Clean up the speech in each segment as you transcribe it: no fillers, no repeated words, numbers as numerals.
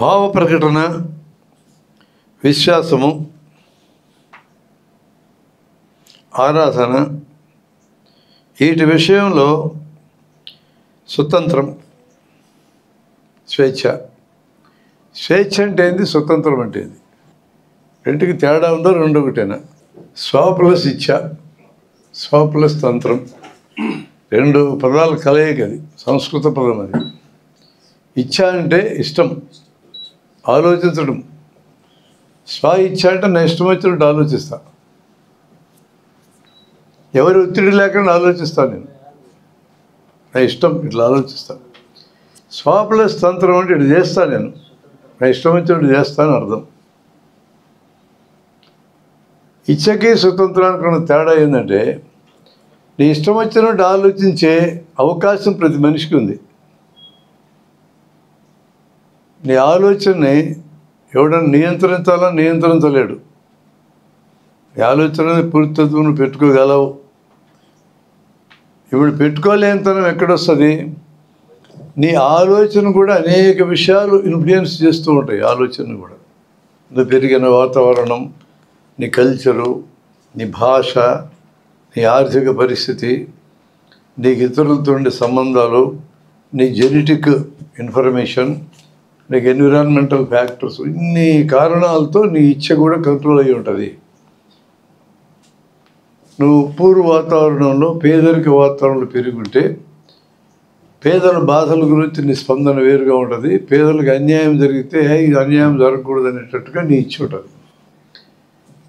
భావ ప్రకటన, విశ్వాసము, ఆరాధన వీటి విషయంలో స్వతంత్రం, స్వేచ్ఛ. స్వేచ్ఛ అంటే ఏంది, స్వతంత్రం అంటే ఏంది? రెండుకి తేడా ఉందో రెండు ఒకటేనా? స్వ ప్లస్ ఇచ్ఛ, స్వ ప్లస్ తంత్రం, రెండు పదాల కలయిక. అది సంస్కృత పదం. అది ఇచ్ఛ అంటే ఇష్టం, ఆలోచించడం. స్వ ఇచ్ఛ అంటే నా ఇష్టం వచ్చినట్టు ఆలోచిస్తా, ఎవరి ఒత్తిడి లేకుండా ఆలోచిస్తాను. నేను నా ఇష్టం ఇట్లా ఆలోచిస్తాను. స్వ ప్లస్ తంత్రం అంటే ఇటు చేస్తాను, నేను నా ఇష్టం వచ్చినట్టు చేస్తాను అర్థం. ఇచ్ఛకి స్వతంత్రానికి ఉన్న తేడా ఏంటంటే, నీ ఇష్టం వచ్చినట్టు ఆలోచించే అవకాశం ప్రతి మనిషికి ఉంది. నీ ఆలోచనని ఎవడన్నా నియంత్రించాలని నియంత్రించలేడు. నీ ఆలోచనని పూర్తిత్వం పెట్టుకోగలవు. ఇప్పుడు పెట్టుకోలేనితనం ఎక్కడొస్తుంది? నీ ఆలోచన కూడా అనేక విషయాలు ఇన్ఫ్లుయెన్స్ చేస్తూ ఉంటాయి. ఆలోచన కూడా నువ్వు పెరిగిన వాతావరణం, నీ కల్చరు, నీ భాష, నీ ఆర్థిక పరిస్థితి, నీకు ఇతరులతో ఉండే సంబంధాలు, నీ జెనెటిక్ ఇన్ఫర్మేషన్, నీకు ఎన్విరాన్మెంటల్ ఫ్యాక్టర్స్, ఇన్ని కారణాలతో నీ ఇచ్ఛ కూడా కంట్రోల్ అయ్యి ఉంటుంది. నువ్వు పూర్వ వాతావరణంలో, పేదరిక వాతావరణంలో పెరుగుంటే పేదల బాధల గురించి నీ స్పందన వేరుగా ఉంటుంది. పేదలకు అన్యాయం జరిగితే ఇది అన్యాయం జరగకూడదు అనేటట్టుగా నీ ఇచ్ఛ ఉంటుంది.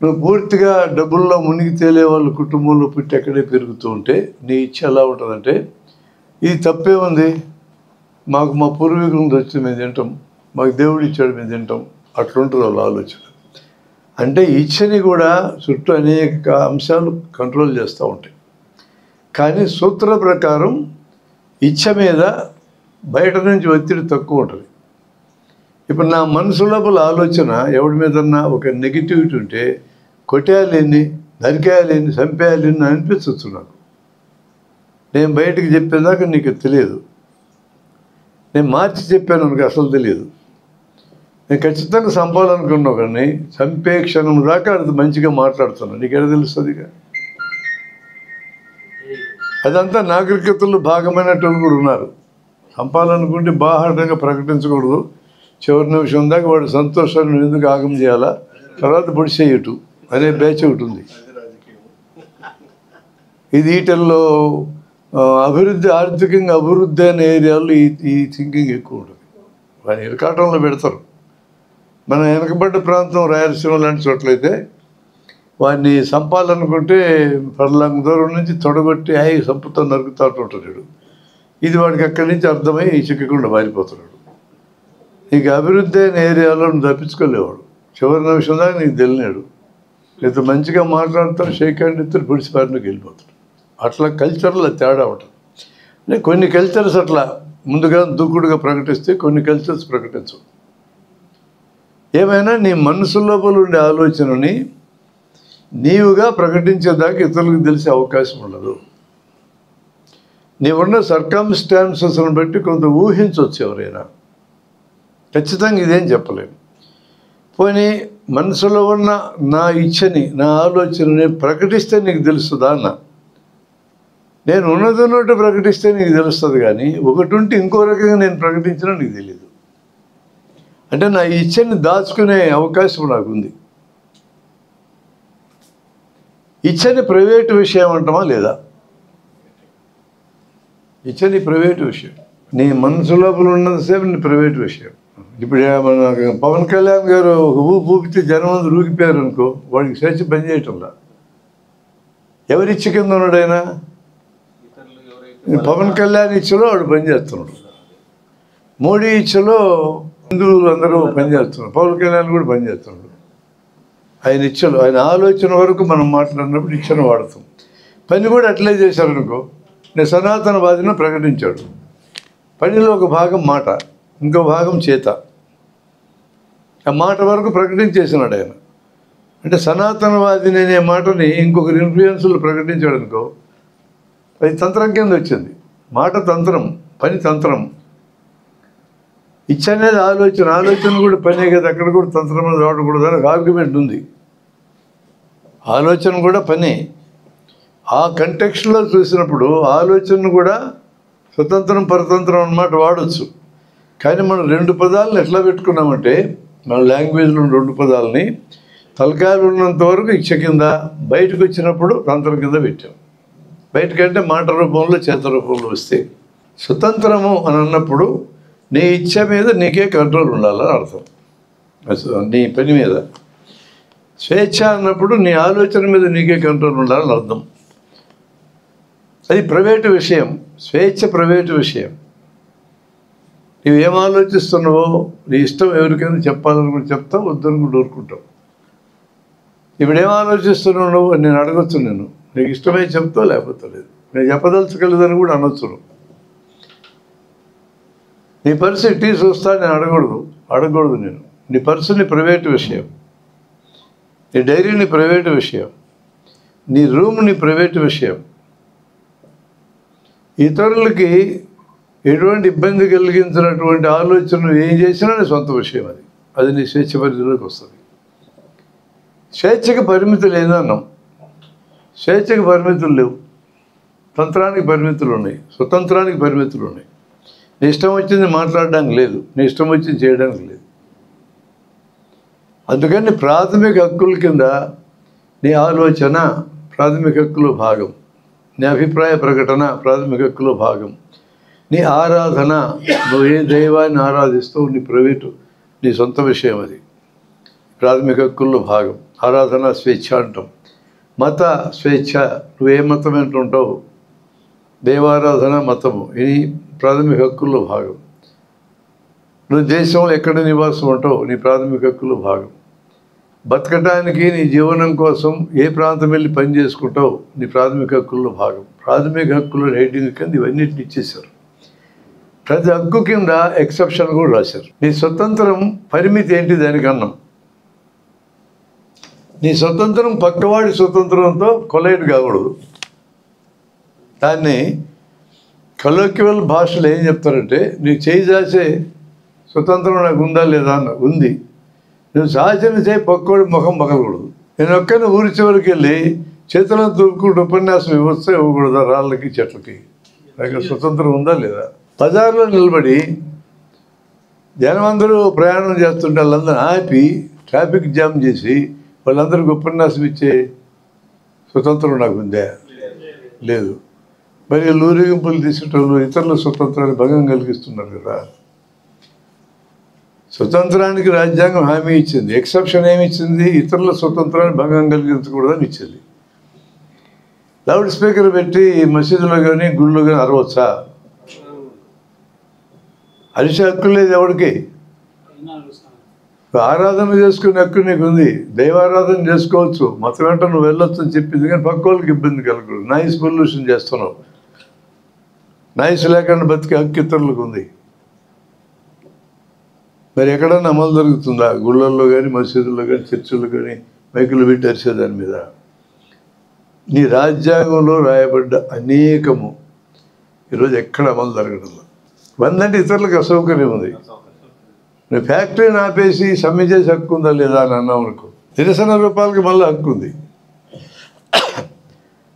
నువ్వు పూర్తిగా డబ్బుల్లో మునిగి తేలే వాళ్ళ కుటుంబంలో పుట్టి అక్కడే పెరుగుతూ ఉంటే నీ ఇచ్ఛ ఎలా ఉంటుందంటే, ఇది తప్పే ఉంది, మాకు మా పూర్వీకుల నుంచి వచ్చి మేము తింటాం, మాకు దేవుడు ఇచ్చాడు మేము తింటాం, అట్లుంటుంది వాళ్ళ ఆలోచన. అంటే ఇచ్ఛని కూడా చుట్టూ అనేక అంశాలు కంట్రోల్ చేస్తూ ఉంటాయి. కానీ సూత్ర ప్రకారం ఇచ్ఛ మీద బయట నుంచి ఒత్తిడి తక్కువ ఉంటుంది. ఇప్పుడు నా మనసు లోపల ఆలోచన ఎవడి మీదన్నా ఒక నెగిటివిటీ ఉంటే కొట్టేయాలేని, నరికేయాలేని, చంపేయాలేని అనిపించవచ్చు నాకు. నేను బయటికి చెప్పేదాకా నీకు తెలియదు. నేను మార్చి చెప్పాను నాకు అసలు తెలియదు. నేను ఖచ్చితంగా చంపాలనుకున్నావు, కానీ చంపే క్షణం దాకా అది మంచిగా మాట్లాడుతున్నాను. నీకెలా తెలుస్తుంది? అదంతా నాగరికతల్లో భాగమైనటువంటి కూడా ఉన్నారు. చంపాలనుకుంటే బాహాటంగా ప్రకటించకూడదు. చివరి నిమిషం దాకా వాడు సంతోషాన్ని ఎందుకు ఆగం చేయాలా, తర్వాత పొడిచేయటు అనే బ్యాచ్ ఒకటి ఉంది. ఇది వీటిల్లో అభివృద్ధి, ఆర్థికంగా అభివృద్ధి అనే ఏరియాలో ఈ థింకింగ్ ఎక్కువ ఉంటుంది. వాడిని ఇరకాటంలో పెడతారు. మన వెనకబడ్డ ప్రాంతం రాయలసీమ లాంటి చోట్లయితే వాడిని చంపాలనుకుంటే పర్లాంగ దూరం నుంచి తొడగొట్టి సంపుతో నరుకుతూ ఉంటాడు. ఇది వాడికి అక్కడి నుంచి అర్థమై చిక్కకుండా మారిపోతున్నాడు. నీకు అభివృద్ధి అయిన ఏరియాలో నువ్వు తప్పించుకోలేవాడు. చివరి నిమిషం దాకా నీకు తెలియనాడు. లేదా మంచిగా మాట్లాడతాడు, షేక్ హ్యాండ్ ఇద్దరు పొడిచిపారిలోకి వెళ్ళిపోతాడు. అట్లా కల్చర్లో తేడా ఉంటుంది. అంటే కొన్ని కల్చర్స్ అట్లా ముందుగా దూకుడుగా ప్రకటిస్తే, కొన్ని కల్చర్స్ ప్రకటించవు. ఏమైనా నీ మనసు లోపల ఉండే ఆలోచనని నీవుగా ప్రకటించేదాకా ఇతరులకు తెలిసే అవకాశం ఉండదు. నీవున్న సర్కమ్స్టాన్సెస్ని బట్టి కొంత ఊహించవచ్చు ఎవరైనా, ఖచ్చితంగా ఇదేం చెప్పలేము. పోనీ మనసులో ఉన్న నా ఇచ్ఛని, నా ఆలోచనని ప్రకటిస్తే నీకు తెలుస్తుందా అన్న? నేను ఉన్నదన్నట్టు ప్రకటిస్తే నీకు తెలుస్తుంది, కానీ ఒకటి ఉంటే ఇంకో రకంగా నేను ప్రకటించినా నీకు తెలియదు. అంటే నా ఇచ్ఛని దాచుకునే అవకాశం నాకుంది. ఇచ్ఛని ప్రైవేటు విషయం అంటామా లేదా? ఇచ్ఛని ప్రైవేటు విషయం. నీ మనసు లోపల ఉన్నంతసేపు నీ ప్రైవేటు విషయం. ఇప్పుడు మన పవన్ కళ్యాణ్ గారు ఊపితే జనం అందరూ ఊగిపోయారు అనుకో, వాడికి స్వేచ్ఛ పనిచేయటంలా. ఎవరిచ్ఛ కింద ఉన్నాడైనా? పవన్ కళ్యాణ్ ఇచ్ఛలో వాడు పనిచేస్తున్నాడు. మోడీ ఇచ్ఛలో హిందువులు అందరూ పనిచేస్తున్నారు. పవన్ కళ్యాణ్ కూడా పనిచేస్తున్నాడు. ఆయన ఇచ్ఛలు, ఆయన ఆలోచన వరకు మనం మాట్లాడినప్పుడు ఇచ్ఛను వాడతాం. పని కూడా అట్లే చేశారనుకో, నేను సనాతనవాదిని ప్రకటించాడు. పనిలో ఒక భాగం మాట, ఇంకో భాగం చేత. ఆ మాట వరకు ప్రకటించేసినాడు ఆయన. అంటే సనాతనవాదిని అనే మాటని ఇంకొకరి ఇన్ఫ్లుయెన్స్లు ప్రకటించాడు అనుకో, అది తంత్రం కింద వచ్చింది. మాట తంత్రం, పని తంత్రం. ఇచ్చ అనేది ఆలోచన కూడా పనే కదా, అక్కడ కూడా తంత్రం మీద వాడకూడదు అని ఆర్గ్యుమెంట్ ఉంది. ఆలోచన కూడా పనే. ఆ కంటెక్స్ట్లో చూసినప్పుడు ఆలోచనను కూడా స్వతంత్రం పరతంత్రం అన్నమాట వాడచ్చు. కానీ మనం 2 పదాలను ఎట్లా పెట్టుకున్నామంటే, మన లాంగ్వేజ్లో 2 పదాలని తలకాయలు ఉన్నంత వరకు ఇచ్చ కింద, బయటకు వచ్చినప్పుడు తంత్రం కింద పెట్టాం. బయటకంటే మాట రూపంలో చేత రూపంలో వస్తే. స్వతంత్రము అని అన్నప్పుడు నీ ఇచ్చ మీద నీకే కంట్రోల్ ఉండాలని అర్థం, నీ పని మీద. స్వేచ్ఛ అన్నప్పుడు నీ ఆలోచన మీద నీకే కంట్రోల్ ఉండాలని అర్థం. అది ప్రైవేటు విషయం. స్వేచ్ఛ ప్రైవేటు విషయం. నువ్వేం ఆలోచిస్తున్నావో నీ ఇష్టం, ఎవరికైనా చెప్పాలనుకుంటే చెప్తావు, వద్దనుకుంటూ ఊరుకుంటావు. ఇప్పుడేం ఆలోచిస్తున్నావు నువ్వు నేను అడగొచ్చు, నీకు ఇష్టమై చెప్తావు, లేకపోతే లేదు. నేను చెప్పదలుచుకోలేదని కూడా అనొచ్చు. నీ పర్సు టీ చూస్తా నేను అడగకూడదు. నీ పర్సు నీ ప్రైవేటు విషయం, నీ డైరీ నీ ప్రైవేటు విషయం, నీ రూమ్ నీ ప్రైవేటు విషయం. ఇతరులకి ఎటువంటి ఇబ్బంది కలిగించినటువంటి ఆలోచనలు ఏం చేసినా నీ సొంత విషయం. అది నీ స్వేచ్ఛ పరిధిలోకి వస్తుంది. స్వేచ్ఛకి పరిమితులు ఏందన్నాం. స్వేచ్ఛకి పరిమితులు లేవు, తంత్రానికి పరిమితులు ఉన్నాయి, స్వతంత్రానికి పరిమితులు ఉన్నాయి. నీ ఇష్టం వచ్చింది మాట్లాడడానికి లేదు, నీ ఇష్టం వచ్చింది చేయడానికి లేదు. అందుకని ప్రాథమిక హక్కుల కింద నీ ఆలోచన ప్రాథమిక హక్కులో భాగం, నీ అభిప్రాయ ప్రకటన ప్రాథమిక హక్కులో భాగం, నీ ఆరాధన, నువ్వు ఏ దైవాన్ని ఆరాధిస్తావు నీ ప్రైవేటు, నీ సొంత విషయం. అది ప్రాథమిక హక్కుల్లో భాగం. ఆరాధన స్వేచ్ఛ అంటాం. మత స్వేచ్ఛ, నువ్వే మతం అంటుంటావు, దేవారాధన మతము, ఇది ప్రాథమిక హక్కుల్లో భాగం. నువ్వు దేశంలో ఎక్కడ నివాసం ఉంటావు, నీ ప్రాథమిక హక్కుల్లో భాగం. బతకడానికి నీ జీవనం కోసం ఏ ప్రాంతం వెళ్ళి పని చేసుకుంటావు, నీ ప్రాథమిక హక్కుల్లో భాగం. ప్రాథమిక హక్కుల హెడ్డింగ్ కింద ఇవన్నిటిని ఇచ్చేశారు. ప్రతి హక్కు కింద ఎక్సెప్షన్ కూడా రాశారు. నీ స్వతంత్రం పరిమితి ఏంటి దానికి అన్నాం. నీ స్వతంత్రం పక్కవాడి స్వతంత్రంతో కొలైడ్ కాకూడదు. దాన్ని కలోక్యువల్ భాషలో ఏం చెప్తారంటే, నీకు చేయి చాసే స్వతంత్రం నాకు ఉందా లేదా అన్న. ఉంది. నువ్వు సాచిన చేయి పక్కోడి ముఖం పగలకూడదు. నేను ఒక్కరిని ఊరి చివరికి వెళ్ళి చేతులను తూపుకుంటూ ఉపన్యాసం ఇవ్వకూడదా రాళ్ళకి చెట్లకి? నాకు స్వతంత్రం ఉందా లేదా? బజార్లో నిలబడి జనం అందరూ ప్రయాణం చేస్తుంటే వాళ్ళందరూ ఆపి ట్రాఫిక్ జామ్ చేసి వాళ్ళందరికీ ఉపన్యాసం ఇచ్చే స్వతంత్రం నాకు ఉందా? లేదు. మరి ఊరేగింపులు తీసుకుంటారు, ఇతరుల స్వతంత్రాన్ని భంగం కలిగిస్తున్నారు కదా. స్వతంత్రానికి రాజ్యాంగం హామీ ఇచ్చింది. ఎక్సెప్షన్ ఏమి ఇచ్చింది? ఇతరుల స్వతంత్రాన్ని భంగం కలిగించకూడదని ఇచ్చింది. లౌడ్ స్పీకర్ పెట్టి మసీదులో కానీ గుళ్ళో కానీ అరవచ్చా? అరిసే హక్కు లేదు ఎవరికి. ఆరాధన చేసుకునే హక్కు నీకు ఉంది. దైవారాధన చేసుకోవచ్చు, మతం వెంట నువ్వు వెళ్ళొచ్చు అని చెప్పింది. కానీ పక్క వాళ్ళకి ఇబ్బంది కలగకూడదు. నాయిస్ పొల్యూషన్ చేస్తున్నావు. నాయిస్ లేకుండా బతికే హక్కు ఇతరులకు ఉంది. మరి ఎక్కడన్నా అమలు జరుగుతుందా? గుళ్ళల్లో కానీ మసీదుల్లో కానీ చర్చిల్లో కానీ మైకులు పెట్టి అరిసే దాని మీద. నీ రాజ్యాంగంలో రాయబడ్డ అనేకము ఈరోజు ఎక్కడ అమలు జరగడంలో. వందంటే ఇతరులకు అసౌకర్యం ఉంది. నువ్వు ఫ్యాక్టరీని ఆపేసి సమ్మె చేసే హక్కు ఉందా లేదా అని అన్నావు అనుకో, నిరసన రూపాలకి మళ్ళీ హక్కు ఉంది.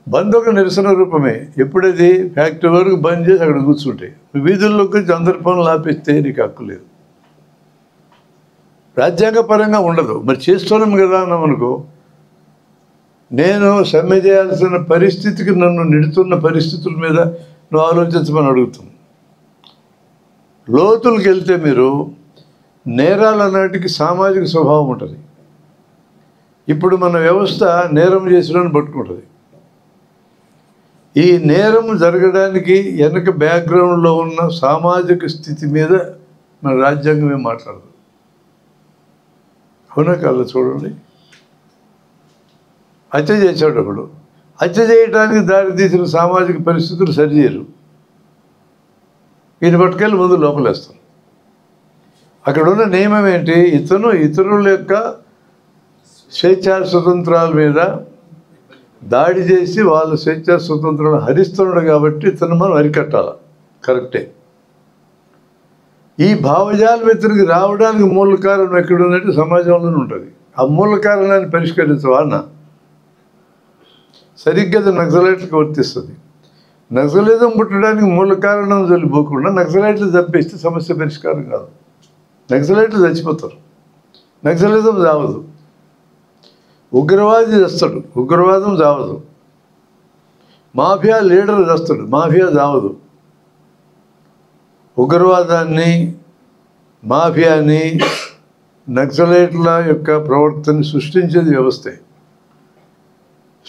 బంద్ ఒక నిరసన రూపమే. ఎప్పుడైతే ఫ్యాక్టరీ వరకు బంద్ చేసి అక్కడ కూర్చుంటే, వీధుల్లోకి వచ్చి అందరి పనులు ఆపేస్తే నీకు హక్కు లేదు. రాజ్యాంగపరంగా ఉండదు. మరి చేస్తున్నాం కదా అన్నాం అనుకో, నేను సమ్మె చేయాల్సిన పరిస్థితికి నన్ను నిడుతున్న పరిస్థితుల మీద నువ్వు ఆలోచించమని అడుగుతాను. లోతులకు వెళ్తే మీరు నేరాలు అన్నటికి సామాజిక స్వభావం ఉంటుంది. ఇప్పుడు మన వ్యవస్థ నేరం చేసిన పట్టుకుంటుంది. ఈ నేరం జరగడానికి వెనక బ్యాక్గ్రౌండ్లో ఉన్న సామాజిక స్థితి మీద మన రాజ్యాంగం ఏం మాట్లాడదు. అవునా కాదు? చూడండి, హత్య చేశాడు ఒకడు. హత్య చేయడానికి దారితీసిన సామాజిక పరిస్థితులు సరిచేయరు. ఈయన పట్టుకెళ్ళి ముందు లోపలేస్తాం. అక్కడ ఉన్న నియమం ఏంటి? ఇతరుల యొక్క స్వేచ్ఛా స్వతంత్రాల మీద దాడి చేసి వాళ్ళ స్వేచ్ఛా స్వతంత్రాలను హరిస్తున్నాడు కాబట్టి ఇతను మనం అరికట్టాలి. కరెక్టే. ఈ భావజాలం ఇతనికి రావడానికి మూల కారణం ఎక్కడ ఉన్నట్టు సమాజంలోనే ఉంటుంది. ఆ మూల కారణాన్ని పరిష్కరించవాలన్నా సరిగ్గా నక్సలైట్లకు వర్తిస్తుంది. నక్సలిజం పుట్టడానికి మూల కారణం వెళ్ళిపోకుండా నక్సలైట్లు చంపేస్తే సమస్య పరిష్కారం కాదు. నక్సలైట్లు చచ్చిపోతారు, నక్సలిజం చావదు. ఉగ్రవాది చేస్తాడు, ఉగ్రవాదం చావదు. మాఫియా లీడర్ చేస్తాడు, మాఫియా చావదు. ఉగ్రవాదాన్ని, మాఫియాని, నక్సలైట్ల యొక్క ప్రవర్తన సృష్టించేది వ్యవస్థే.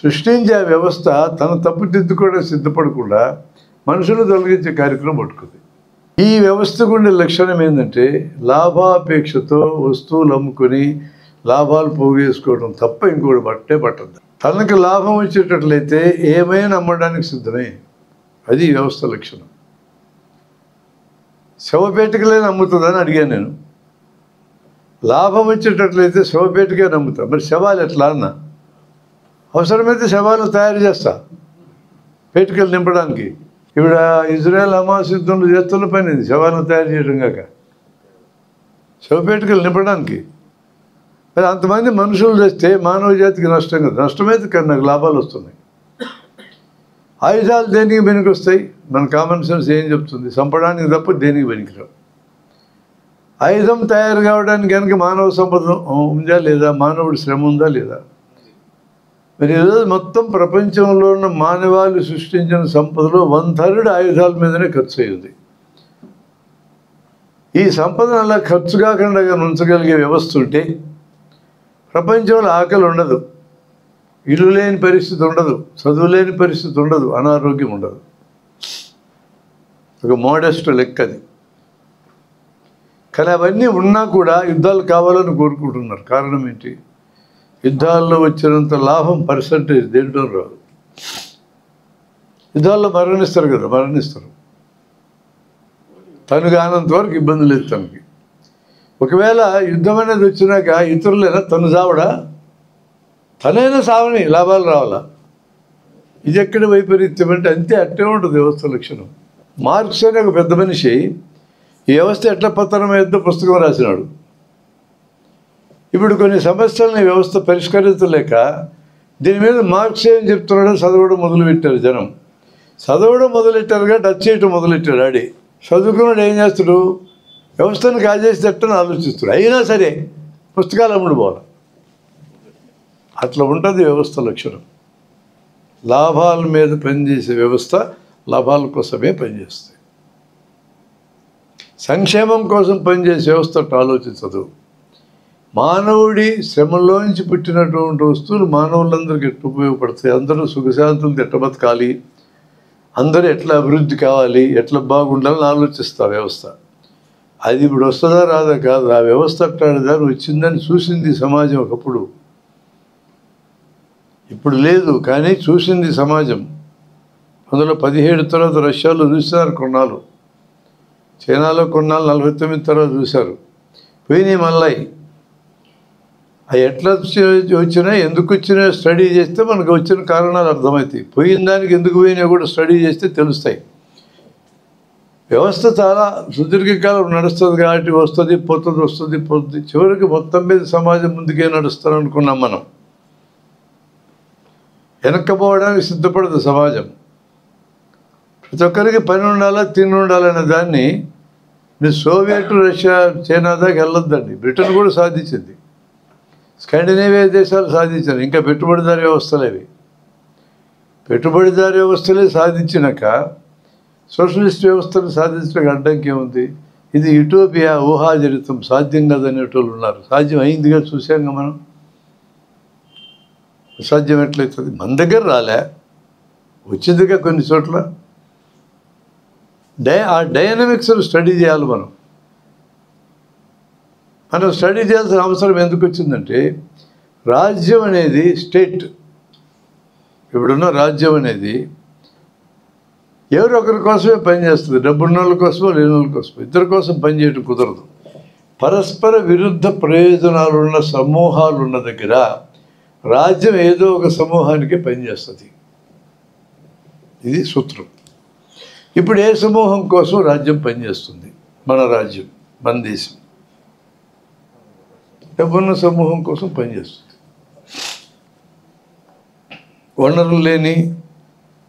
సృష్టించే ఆ వ్యవస్థ తన తప్పుదిద్దుకోవడం సిద్ధపడకుండా మనుషులు తొలగించే కార్యక్రమం పట్టుకుంది. ఈ వ్యవస్థకు ఉండే లక్షణం ఏంటంటే లాభాపేక్షతో వస్తువులు అమ్ముకొని లాభాలు పోగేసుకోవడం తప్ప ఇంకోటి పట్టదు. తనకు లాభం వచ్చేటట్లయితే ఏమైనా అమ్మడానికి సిద్ధమే. అది వ్యవస్థ లక్షణం. శవపేటికలే నమ్ముతుందని అడిగాను నేను. లాభం వచ్చేటట్లయితే శవపేటికే నమ్ముతా, మరి శవాలు ఎట్లా అన్నా? అవసరమైతే శవాలను తయారు చేస్తా పేటికలు నింపడానికి. ఇప్పుడు ఇజ్రాయెల్ హమాస్ యుద్ధంలో చేస్తున్న పని ఇది, శవాలను తయారు చేయడం కాక శవపేటికలు నింపడానికి. మరి అంతమంది మనుషులు చేస్తే మానవ జాతికి నష్టం కదా. నష్టమైతే కానీ నాకు లాభాలు వస్తున్నాయి. ఆయుధాలు దేనికి పనికి వస్తాయి? మన కామన్ సెన్స్ ఏం చెప్తుంది? చంపడానికి తప్ప దేనికి పనికిరావు. ఆయుధం తయారు కావడానికి కనుక మానవ సంపద ఉందా లేదా, మానవుడి శ్రమ ఉందా లేదా? మరి ఈరోజు మొత్తం ప్రపంచంలో ఉన్న మానవాళి సృష్టించిన సంపదలో 1/3 ఆయుధాల మీదనే ఖర్చు అయ్యింది. ఈ సంపదను అలా ఖర్చు కాకుండా ఉంచగలిగే వ్యవస్థ ఉంటే ప్రపంచంలో ఆకలి ఉండదు, ఇల్లు లేని పరిస్థితి ఉండదు, చదువు లేని పరిస్థితి ఉండదు, అనారోగ్యం ఉండదు. ఒక మోడెస్ట్ లెక్కది. కానీ అవన్నీ ఉన్నా కూడా యుద్ధాలు కావాలని కోరుకుంటున్నారు. కారణం ఏంటి? యుద్ధాల్లో వచ్చినంత లాభం పర్సంటేజ్ దేంట్లో రాదు. యుద్ధాల్లో మరణిస్తారు కదా, మరణిస్తారు. తను కానంత వరకు ఇబ్బంది లేదు తనకి. ఒకవేళ యుద్ధం అనేది వచ్చినాక ఇతరులైనా తను చావడా? తనైనా సావని, లాభాలు రావాలా? ఇది ఎక్కడ వైపరీత్యం అంటే అంతే, అట్టే ఉంటుంది వ్యవస్థ లక్షణం. మార్క్స్ అనే ఒక పెద్ద మనిషి ఈ వ్యవస్థ ఎట్లా పతనమైందో పుస్తకం రాసినాడు. ఇప్పుడు కొన్ని సమస్యలని వ్యవస్థ పరిష్కరించలేక దీని మీద మార్క్స్ ఏం చెప్తున్నాడో చదవడం మొదలుపెట్టారు జనం. చదవడం మొదలెట్టారుగా టచ్ చేయటం మొదలెట్టాడు. ఆడి చదువుకున్నాడు ఏం చేస్తాడు? వ్యవస్థను కాజేసి తట్టని ఆలోచిస్తాడు. అయినా సరే పుస్తకాలు అమ్ముడు పోవాలి. అట్లా ఉంటుంది వ్యవస్థ లక్షణం. లాభాల మీద పనిచేసే వ్యవస్థ లాభాల కోసమే పనిచేస్తుంది. సంక్షేమం కోసం పనిచేసే వ్యవస్థ అట్లా ఆలోచించదు. మానవుడి శ్రమలోంచి పుట్టినటువంటి వస్తువులు మానవులందరికీ ఎట్లా ఉపయోగపడతాయి, అందరూ సుఖశాంతులు ఎట్లా బతకాలి, అందరూ ఎట్లా అభివృద్ధి కావాలి, ఎట్లా బాగుండాలని ఆలోచిస్తా వ్యవస్థ. అది ఇప్పుడు వస్తుందా రాదా కాదు. ఆ వ్యవస్థ అట్లాంటిదాన్ని వచ్చిందని చూసింది సమాజం ఒకప్పుడు. ఇప్పుడు లేదు, కానీ చూసింది సమాజం. 17 తర్వాత రష్యాలో చూసినారు కొన్నాళ్ళు, చైనాలో కొన్నాళ్ళు 49 తర్వాత చూశారు. పోయినాయి మళ్ళీ. అవి ఎట్లా వచ్చినాయి, ఎందుకు వచ్చినాయో స్టడీ చేస్తే మనకు వచ్చిన కారణాలు అర్థమవుతాయి. పోయిన దానికి ఎందుకు పోయినా కూడా స్టడీ చేస్తే తెలుస్తాయి. వ్యవస్థ చాలా సుదీర్ఘకాలం నడుస్తుంది కాబట్టి వస్తుంది పోతుంది. చివరికి మొత్తం మీద సమాజం ముందుకే నడుస్తారనుకున్నాం మనం. వెనక్కపోవడానికి సిద్ధపడదు సమాజం. ప్రతి ఒక్కరికి పని ఉండాలా, తిని ఉండాలనే దాన్ని మీరు సోవియట్, రష్యా, చైనా దాకా వెళ్ళొద్దండి. బ్రిటన్ కూడా సాధించింది, స్కాండినేవియా దేశాలు సాధించారు. ఇంకా పెట్టుబడిదారీ వ్యవస్థలేవి. పెట్టుబడిదారీ వ్యవస్థలే సాధించినాక సోషలిస్ట్ వ్యవస్థను సాధించడానికి అడ్డంకి ఏముంది? ఇది యుటోపియా, ఊహాజనితం, సాధ్యం కాదనేటోళ్ళు ఉన్నారు. సాధ్యం అయిందిగా చూసాంగా మనం. అసాధ్యం ఎట్లయితుంది? మన దగ్గర రాలే, వచ్చిందిగా కొన్ని చోట్ల. ఆ డైనమిక్స్ను స్టడీ చేయాలి మనం. స్టడీ చేయాల్సిన అవసరం ఎందుకు వచ్చిందంటే రాజ్యం అనేది స్టేట్, ఇప్పుడున్న రాజ్యం అనేది ఎవరు ఒకరి కోసమే పనిచేస్తుంది. డబ్బున్న వాళ్ళ కోసమో లేని వాళ్ళ కోసమో. ఇద్దరి కోసం పనిచేయడం కుదరదు. పరస్పర విరుద్ధ ప్రయోజనాలు ఉన్న సమూహాలు ఉన్న దగ్గర రాజ్యం ఏదో ఒక సమూహానికి పనిచేస్తుంది. ఇది సూత్రం. ఇప్పుడు ఏ సమూహం కోసం రాజ్యం పనిచేస్తుంది? మన రాజ్యం. మన దేశం డబ్బున్న సమూహం కోసం పనిచేస్తుంది. వనరులు లేని,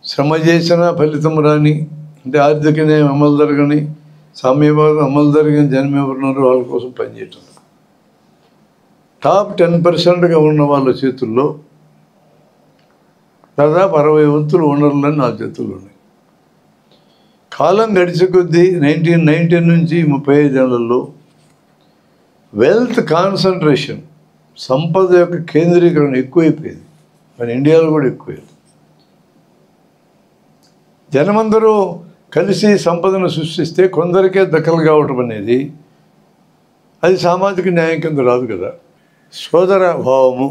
శ్రమ చేసినా ఫలితం రాని, అంటే ఆర్థిక న్యాయం అమలు జరగని, సామ్యవాదం అమలు జరగని జనం ఎవరున్నారు, వాళ్ళ కోసం పనిచేయటం. టాప్ 10%గా ఉన్న వాళ్ళ చేతుల్లో దాదాపు 60 వంతులు వనరులని నా చేతుల్లో ఉన్నాయి. కాలం గడిచే కొద్దీ 1919 నుంచి 35 ఏళ్లలో వెల్త్ కాన్సన్ట్రేషన్, సంపద యొక్క కేంద్రీకరణ ఎక్కువైపోయింది. మన ఇండియాలో కూడా ఎక్కువైంది. జనమందరూ కలిసి సంపదను సృష్టిస్తే కొందరికే దక్కలు కావటం అనేది అది సామాజిక న్యాయం కింద రాదు కదా. సోదర భావము,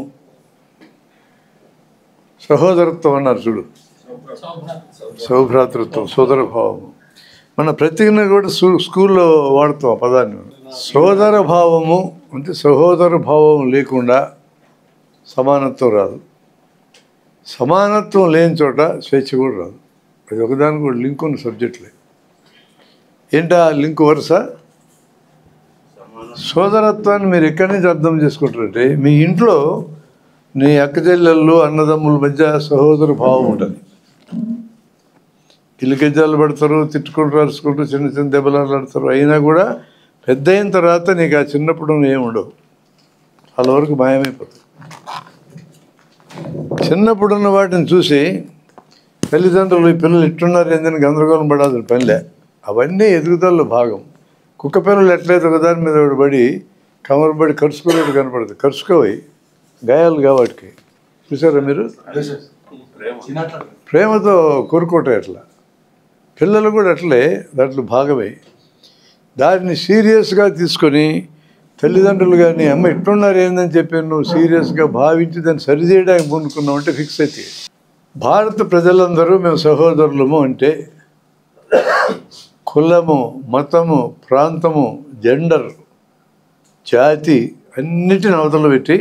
సహోదరత్వం అన్నారు చూడు, సౌభ్రాతృత్వం, సోదర భావము. మన ప్రతిజ్ఞ కూడా స్కూల్లో వాడుతాం ఆ పదాన్ని. సోదర భావము అంటే సహోదర భావం లేకుండా సమానత్వం రాదు, సమానత్వం లేని చోట స్వేచ్ఛ కూడా రాదు. అది ఒకదానికి కూడా లింక్ ఉన్న సబ్జెక్టులే. ఏంటా లింక్ వరుస? సోదరత్వాన్ని మీరు ఎక్కడి నుంచి అర్థం చేసుకుంటారంటే, మీ ఇంట్లో నీ అక్కచెల్లెళ్ళు అన్నదమ్ముల మధ్య సహోదర భావం ఉంటుంది. గిల్లిగజ్జాలు పడతారు, తిట్టుకుంటూ అరుచుకుంటూ చిన్న చిన్న దెబ్బలాలు ఆడతారు. అయినా కూడా పెద్ద అయిన తర్వాత నీకు ఆ చిన్నప్పుడు ఏముండవు, వాళ్ళ వరకు మాయమైపోతుంది. చిన్నప్పుడున్న వాటిని చూసి తల్లిదండ్రులు ఈ పిల్లలు ఇట్టున్నారు ఏందని గందరగోళం పడాల్సిన పనిలే. అవన్నీ ఎదుగుదలలో భాగం. కుక్క పిల్లలు ఎట్లయితే ఒకదాని మీద పడి కమరబడి కరుచుకునేట్టు కనపడుతుంది, కరుచుకోవి గాయాలు కావాటికి. చూసారా మీరు? ప్రేమతో కోరుకోవటం ఎట్లా, పిల్లలు కూడా అట్లే దాంట్లో భాగమే. దాన్ని సీరియస్గా తీసుకొని తల్లిదండ్రులు కానీ అమ్మ ఇట్టున్నారు ఏందని చెప్పి నువ్వు సీరియస్గా భావించి దాన్ని సరిచేయడానికి పూనుకున్నావు అంటే ఫిక్స్ అయితే. భారత ప్రజలందరూ మేము సహోదరులము అంటే కులము, మతము, ప్రాంతము, జెండర్, జాతి అన్నిటిని అవతల పెట్టి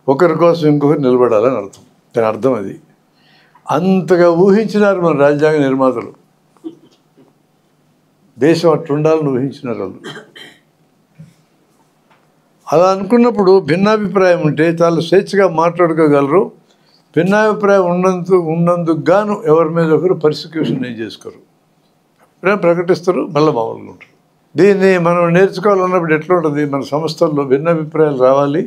ఒకరి కోసం ఇంకొకరు నిలబడాలని అర్థం. దాని అర్థం అది. అంతగా ఊహించినారు మన రాజ్యాంగ నిర్మాతలు. దేశం అట్లుండాలని ఊహించినారు వాళ్ళు. అలా అనుకున్నప్పుడు భిన్నాభిప్రాయం ఉంటే చాలా స్వేచ్ఛగా మాట్లాడుకోగలరు. భిన్నాభిప్రాయం ఉన్నందుకు గాను ఎవరి మీద ఒకరు పర్సిక్యూషన్ ఏం చేసుకోరు, అభిప్రాయం ప్రకటిస్తారు, మళ్ళీ మామూలుగా ఉంటారు. దీన్ని మనం నేర్చుకోవాలన్నప్పుడు ఎట్లా ఉంటుంది? మన సంస్థల్లో భిన్నాభిప్రాయాలు రావాలి,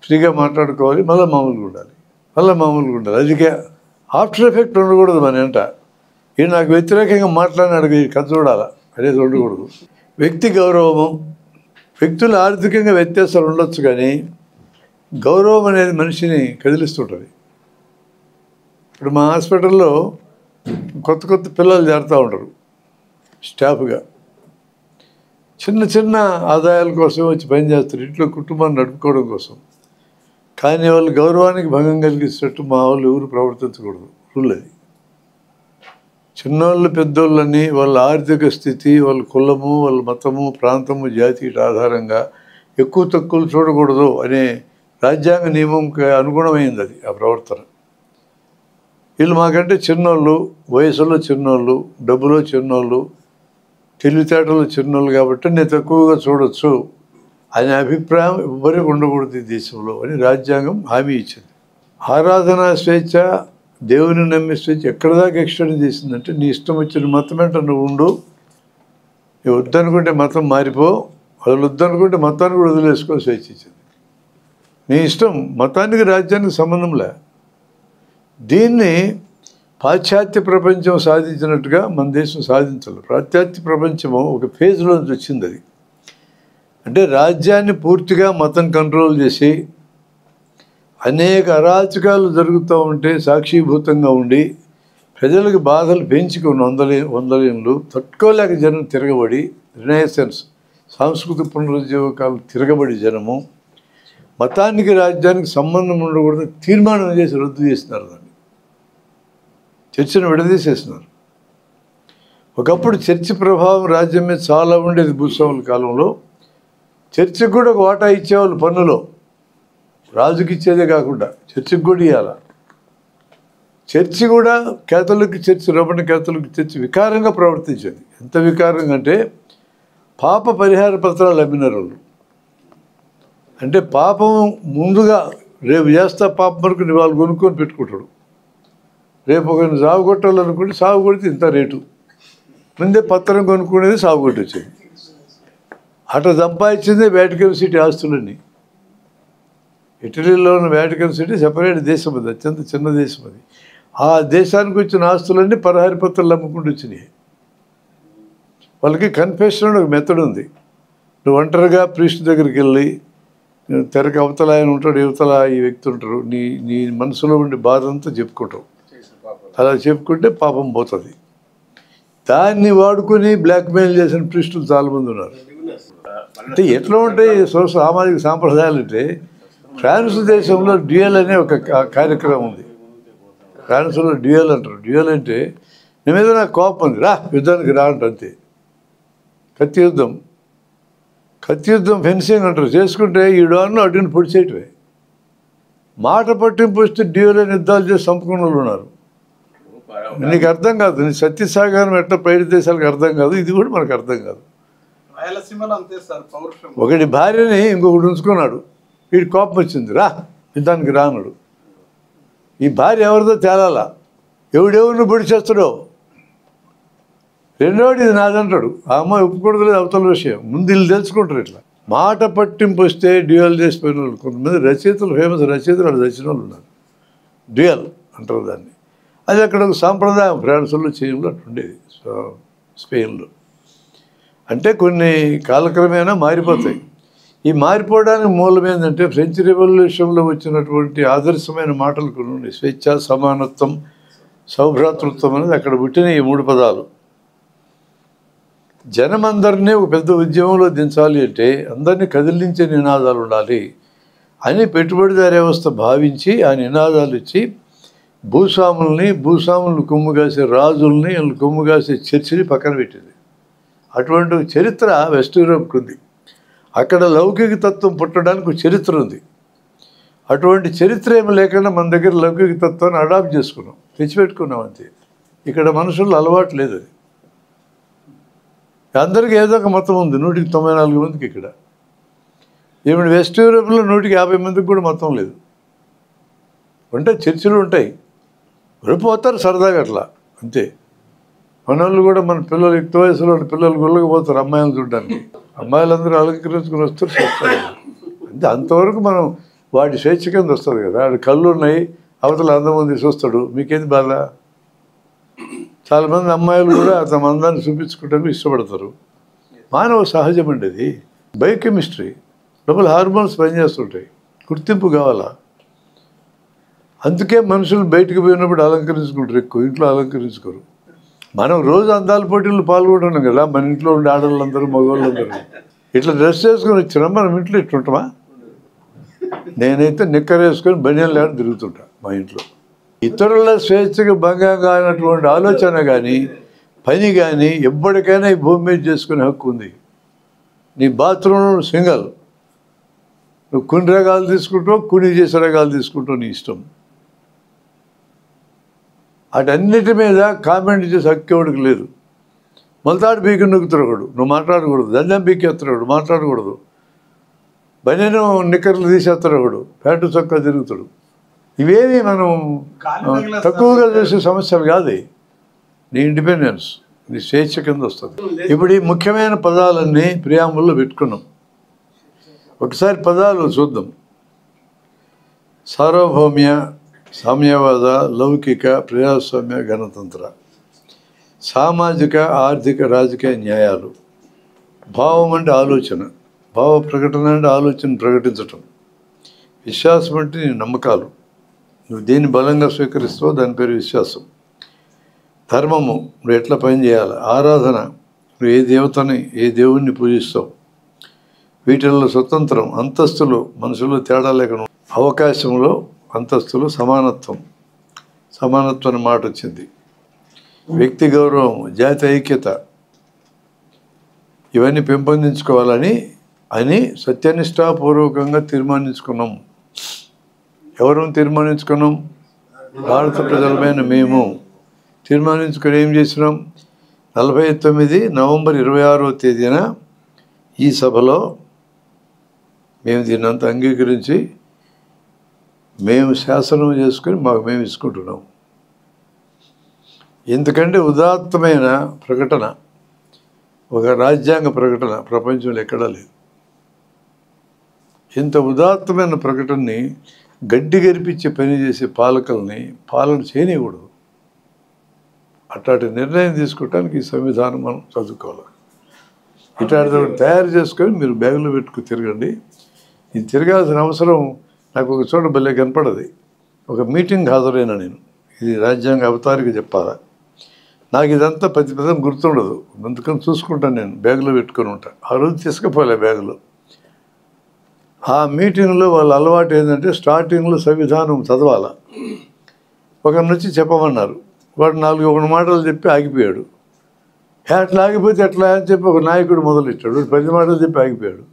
ఫ్రీగా మాట్లాడుకోవాలి, మళ్ళీ మామూలుగా ఉండాలి, మళ్ళీ మామూలుగా ఉండాలి. అదికే ఆఫ్టర్ ఎఫెక్ట్ ఉండకూడదు. మన వెంట ఇది నాకు వ్యతిరేకంగా మాట్లాడినాడు కథ చూడాలా అనేది ఉండకూడదు. వ్యక్తి గౌరవము, వ్యక్తులు ఆర్థికంగా వ్యత్యాసాలు ఉండొచ్చు కానీ గౌరవం అనేది మనిషిని కదిలిస్తుంటుంది. ఇప్పుడు మా హాస్పిటల్లో కొత్త కొత్త పిల్లలు చేరుతూ ఉంటారు స్టాఫ్గా. చిన్న చిన్న ఆదాయాల కోసం వచ్చి పనిచేస్తారు, ఇంట్లో కుటుంబాన్ని నడుపుకోవడం కోసం. కానీ వాళ్ళు గౌరవానికి భంగం కలిగిస్తున్నట్టు మా వాళ్ళు ఎవరు ప్రవర్తించకూడదు, రూల్ అది. చిన్నోళ్ళు పెద్దోళ్ళని వాళ్ళ ఆర్థిక స్థితి, వాళ్ళ కులము, వాళ్ళ మతము, ప్రాంతము, జాతి ఆధారంగా ఎక్కువ తక్కువలు చూడకూడదు అనే రాజ్యాంగ నియమంకి అనుగుణమైంది అది, ఆ ప్రవర్తన. వీళ్ళు మాకంటే చిన్నోళ్ళు, వయసులో చిన్నోళ్ళు, డబ్బులో చిన్నోళ్ళు, తెలివితేటలు చిన్నోళ్ళు కాబట్టి నేను తక్కువగా చూడొచ్చు అనే అభిప్రాయం ఎవ్వరికి ఉండకూడదు ఈ దేశంలో అని రాజ్యాంగం హామీ ఇచ్చింది. ఆరాధనా స్వేచ్ఛ, దేవుని నమ్మే స్వేచ్ఛ ఎక్కడ దాకా ఎక్స్టెండ్ చేసిందంటే నీ ఇష్టం వచ్చిన మతం ఏంటో నువ్వు ఉండు, నువ్వు వద్దనుకుంటే మతం మారిపో, వాళ్ళు వద్దనుకుంటే మతాన్ని కూడా వదిలేసుకో స్వేచ్ఛ ఇచ్చింది. నీ ఇష్టం, మతానికి రాజ్యానికి సంబంధంలే. దీన్ని పాశ్చాత్య ప్రపంచం సాధించినట్టుగా మన దేశం సాధించాలి. పాశ్చాత్య ప్రపంచము ఒక ఫేజ్లో నుంచి వచ్చింది అది. అంటే రాజ్యాన్ని పూర్తిగా మతం కంట్రోల్ చేసి అనేక అరాచకాలు జరుగుతూ ఉంటే సాక్షిభూతంగా ఉండి ప్రజలకు బాధలు పెంచుకుని వందలేళ్ళు తట్టుకోలేక జనం తిరగబడి, రినైసెన్స్ సాంస్కృతిక పునరుజ్జీవకాలు తిరగబడి జనము మతానికి రాజ్యానికి సంబంధం ఉండకూడదు తీర్మానం చేసి రద్దు చేసినారు. దాన్ని చర్చను విడదీసేసినారు. ఒకప్పుడు చర్చి ప్రభావం రాజ్యం మీద చాలా ఉండేది. భూస్వాముల కాలంలో చర్చికి కూడా ఒక వాటా ఇచ్చేవాళ్ళు పన్నులో, రాజుకి ఇచ్చేదే కాకుండా చర్చికి కూడా ఇవ్వాలి. చర్చి కూడా Catholic church, Roman Catholic church వికారంగా ప్రవర్తించేది. ఎంత వికారంగా అంటే పాప పరిహార పత్రాలు అమ్మినారు వాళ్ళు. అంటే పాపం ముందుగా రేపు చేస్తా పాపం వరకు వాళ్ళు కొనుక్కొని పెట్టుకుంటాడు. రేపు ఒకరిని సాగు కొట్టాలనుకుంటే సాగు కొడితే ఇంత రేటు, ముందే పత్రం కొనుక్కునేది సాగు కొట్టి వచ్చింది. అట్లా సంపాదించింది వాటికన్ సిటీ ఆస్తులన్నీ. ఇటలీలో ఉన్న వాటికన్ సిటీ సెపరేట్ దేశం, అది అత్యంత చిన్న దేశం. అది ఆ దేశానికి వచ్చిన ఆస్తులన్నీ పరిహార పత్రాలు అమ్ముకుంటూ వచ్చినాయి. వాళ్ళకి కన్ఫెషన్ ఒక మెథడ్ ఉంది. నువ్వు ఒంటరిగా ప్రీస్ట్ దగ్గరికి వెళ్ళి, తెరకు అవతల ఆయన ఉంటాడు, యువతల ఈ వ్యక్తి ఉంటారు, నీ నీ మనసులో ఉండే బాధ అంతా చెప్పుకుంటావు. అలా చెప్పుకుంటే పాపం పోతుంది. దాన్ని వాడుకొని బ్లాక్మెయిల్ చేసిన ప్రీస్టులు చాలామంది ఉన్నారు. అంటే ఎట్లా ఉంటాయి సామాజిక సాంప్రదాయాలు అంటే, ఫ్రాన్స్ దేశంలో డ్యూయల్ అనే ఒక కార్యక్రమం ఉంది. ఫ్రాన్స్లో డ్యూయల్ అంటారు. డ్యూయల్ అంటే నీ మీద నాకు కోపం ఉంది, రా యుద్ధానికి రా అంట, అంతే. కత్తి యుద్ధం, కత్తి యుద్ధం ఫెన్సింగ్ అంటారు. చేసుకుంటే ఈ డోర్ను అటుని పొడిచేయటమే. మాట పట్టింపు వస్తే డ్యూయల్ అని యుద్ధాలు చేసి చంపుకున్న వాళ్ళు ఉన్నారు. నీకు అర్థం కాదు, నీ సత్యసాగరం ఎట్లా బయట దేశాలకు అర్థం కాదు, ఇది కూడా మనకు అర్థం కాదు. ఒకటి భార్యని ఇంకొకటి ఉంచుకున్నాడు, వీడి కోపం వచ్చింది, రా యుద్ధానికి రానుడు. ఈ భార్య ఎవరిదో తేలాలా, ఎవడెవరిని పొడి చేస్తాడో. రెండోది ఇది నాదంటాడు, ఆ అమ్మాయి ఒప్పుకూడదు లేదు అవతల విషయం. ముందు వీళ్ళు తెలుసుకుంటారు. ఇట్లా మాట పట్టింపు వస్తే డ్యూయల్ చేసిపోయిన వాళ్ళు కొంతమంది రచయితలు, ఫేమస్ రచయితలు వాళ్ళు రచన వాళ్ళు ఉన్నారు. డ్యూయల్ అంటారు దాన్ని. అది అక్కడ ఒక సాంప్రదాయం. ఫ్రాన్స్లో చేయడంలో అట్లా ఉండేది, స్పెయిన్లో. అంటే కొన్ని కాలక్రమేణా మారిపోతాయి. ఈ మారిపోవడానికి మూలం ఏంటంటే ఫ్రెంచ్ రెవల్యూషన్లో వచ్చినటువంటి ఆదర్శమైన మాటలు కొన్ని ఉన్నాయి. స్వేచ్ఛ, సమానత్వం, సౌభ్రాతృత్వం అనేది అక్కడ పుట్టిన ఈ 3 పదాలు. జనమందరినీ ఒక పెద్ద ఉద్యమంలో దించాలి అంటే అందరినీ కదిలించే నినాదాలు ఉండాలి అని పెట్టుబడిదారీ వ్యవస్థ భావించి ఆ నినాదాలు ఇచ్చి భూస్వాములను కొమ్ముగాసే రాజుల్ని, కొమ్ముగాసే చర్చిని పక్కన పెట్టింది. అటువంటి చరిత్ర వెస్ట్ యూరోప్కి ఉంది. అక్కడ లౌకిక తత్వం పుట్టడానికి ఒక చరిత్ర ఉంది. అటువంటి చరిత్ర ఏమి లేకుండా మన దగ్గర లౌకిక తత్వాన్ని అడాప్ట్ చేసుకున్నాం, తెచ్చిపెట్టుకున్నాం అంతే. ఇక్కడ మనుషుల్లో అలవాటు లేదు. అది అందరికీ ఏదో ఒక మతం ఉంది. 194 మందికి ఇక్కడ. ఈవెన్ వెస్ట్ యూరోప్లో 150 మందికి కూడా మతం లేదు. అంటే చర్చిలు ఉంటాయి, పోతారు సరదాగా అట్లా అంతే. మన వాళ్ళు కూడా మన పిల్లలు యుక్త వయసులో పిల్లలు గుళ్ళకి పోతారు అమ్మాయిలు చూడడానికి. అమ్మాయిలందరూ అలంకరించుకుని వస్తారు, చేస్తారు అంతే. అంతవరకు మనం వాడి స్వేచ్ఛ కింద వస్తుంది కదా. వాడి కళ్ళు ఉన్నాయి, అవతల అందమంది చూస్తాడు, మీకేంది బాధ? చాలామంది అమ్మాయిలు కూడా తమ అందాన్ని చూపించుకోవడానికి ఇష్టపడతారు. మానవ సహజం అండి అది. బయోకెమిస్ట్రీ, లోపల హార్మోన్స్ పనిచేస్తుంటాయి, గుర్తింపు కావాలా. అందుకే మనుషులు బయటకు పోయినప్పుడు అలంకరించుకుంటారు, ఎక్కువ ఇంట్లో అలంకరించుకోరు. మనం రోజు అందాల పోటీలు పాల్గొంటున్నాం కదా. మన ఇంట్లో ఉండే ఆడవాళ్ళందరూ, మగవాళ్ళందరూ ఇట్లా డ్రెస్ వేసుకొని వచ్చినా మనం ఇంట్లో ఇట్లుంటామా? నేనైతే నిక్కర్ వేసుకొని బనియన్ లేక తిరుగుతుంటా మా ఇంట్లో. ఇతరుల స్వేచ్ఛకు భంగం కానటువంటి ఆలోచన కానీ పని కానీ ఎప్పటికైనా ఈ భూమి మీద చేసుకునే హక్కు ఉంది. నీ బాత్రూంలో సింగల్, నువ్వు కొన్ని రకాలు తీసుకుంటావు, కొన్ని చేసే రకాలు తీసుకుంటావు, నీ ఇష్టం. వాటన్నిటి మీద కామెంట్ చేసే హక్కు ఎవడికి లేదు. మొలతాడు బీకి నొక్కుతున్నాడు, నువ్వు మాట్లాడకూడదు. దండం బీకేస్తున్నాడు, మాట్లాడకూడదు. బనీను నిక్కర్లు తీసేస్తున్నాడు, ప్యాంటు చొక్కా తిరుగుతాడు. ఇవేమి మనం తక్కువగా చేసే సమస్యలు కాదు. నీ ఇండిపెండెన్స్, నీ స్వేచ్ఛ కింద వస్తుంది. ఇప్పుడు ఈ ముఖ్యమైన పదాలన్నీ ప్రియాంబుల్లో పెట్టుకున్నాం. ఒకసారి పదాలు చూద్దాం. సార్వభౌమ్య, సామ్యవాద, లౌకిక, ప్రజాస్వామ్య, గణతంత్ర, సామాజిక, ఆర్థిక, రాజకీయ న్యాయాలు. భావం అంటే ఆలోచన, భావ ప్రకటన అంటే ఆలోచన ప్రకటించటం. విశ్వాసం అంటే నీ నమ్మకాలు, నువ్వు దేన్ని బలంగా స్వీకరిస్తావో దాని పేరు విశ్వాసం. ధర్మము, నువ్వు ఎట్లా పని చేయాలి. ఆరాధన, నువ్వు ఏ దేవతని, ఏ దేవుణ్ణి పూజిస్తావు. వీటిల్లో స్వతంత్రం, అంతస్తులు, మనుషులు తేడా లేకుండా. అవకాశంలో అంతస్తులు, సమానత్వం, సమానత్వం మాట వచ్చింది. వ్యక్తి గౌరవం, జాతి ఐక్యత, ఇవన్నీ పెంపొందించుకోవాలని సత్యనిష్టాపూర్వకంగా తీర్మానించుకున్నాం. ఎవరు తీర్మానించుకున్నాం? భారత ప్రజలమైన మేము తీర్మానించుకొని ఏం చేసినాం? 49 నవంబర్ 26వ తేదీన ఈ సభలో మేము దీన్నంతా అంగీకరించి మేము శాసనం చేసుకొని మాకు మేము ఇచ్చుకుంటున్నాం. ఎందుకంటే ఉదాత్తమైన ప్రకటన, ఒక రాజ్యాంగ ప్రకటన ప్రపంచంలో ఎక్కడా లేదు. ఇంత ఉదాత్తమైన ప్రకటనని గడ్డి గరిపించి పనిచేసే పాలకుల్ని పాలన చేయనివ్వకూడదు. అట్లాంటి నిర్ణయం తీసుకోవటానికి ఈ సంవిధానం మనం చదువుకోవాలి. ఇట్లాంటి తయారు చేసుకొని మీరు బ్యాగులో పెట్టుకుని తిరగండి. ఇది తిరగాల్సిన అవసరం నాకు ఒక చోట భలే కనపడది. ఒక మీటింగ్ హాజరైనా నేను, ఇది రాజ్యాంగ అవతారిక చెప్పాలా, నాకు ఇదంతా ప్రతి పదం గుర్తుండదు, అందుకని చూసుకుంటాను, నేను బ్యాగులో పెట్టుకొని ఉంటాను. ఆ రోజు తీసుకుపోలే బ్యాగులో. ఆ మీటింగ్లో వాళ్ళ అలవాటు ఏంటంటే స్టార్టింగ్లో సంవిధానం చదవాలా. ఒకరి నుంచి చెప్పమన్నారు, వాడు 4 మాటలు చెప్పి ఆగిపోయాడు. అట్లా ఆగిపోతే ఎట్లా అని చెప్పి ఒక నాయకుడు మొదలెట్టాడు, 10 మాటలు చెప్పి ఆగిపోయాడు.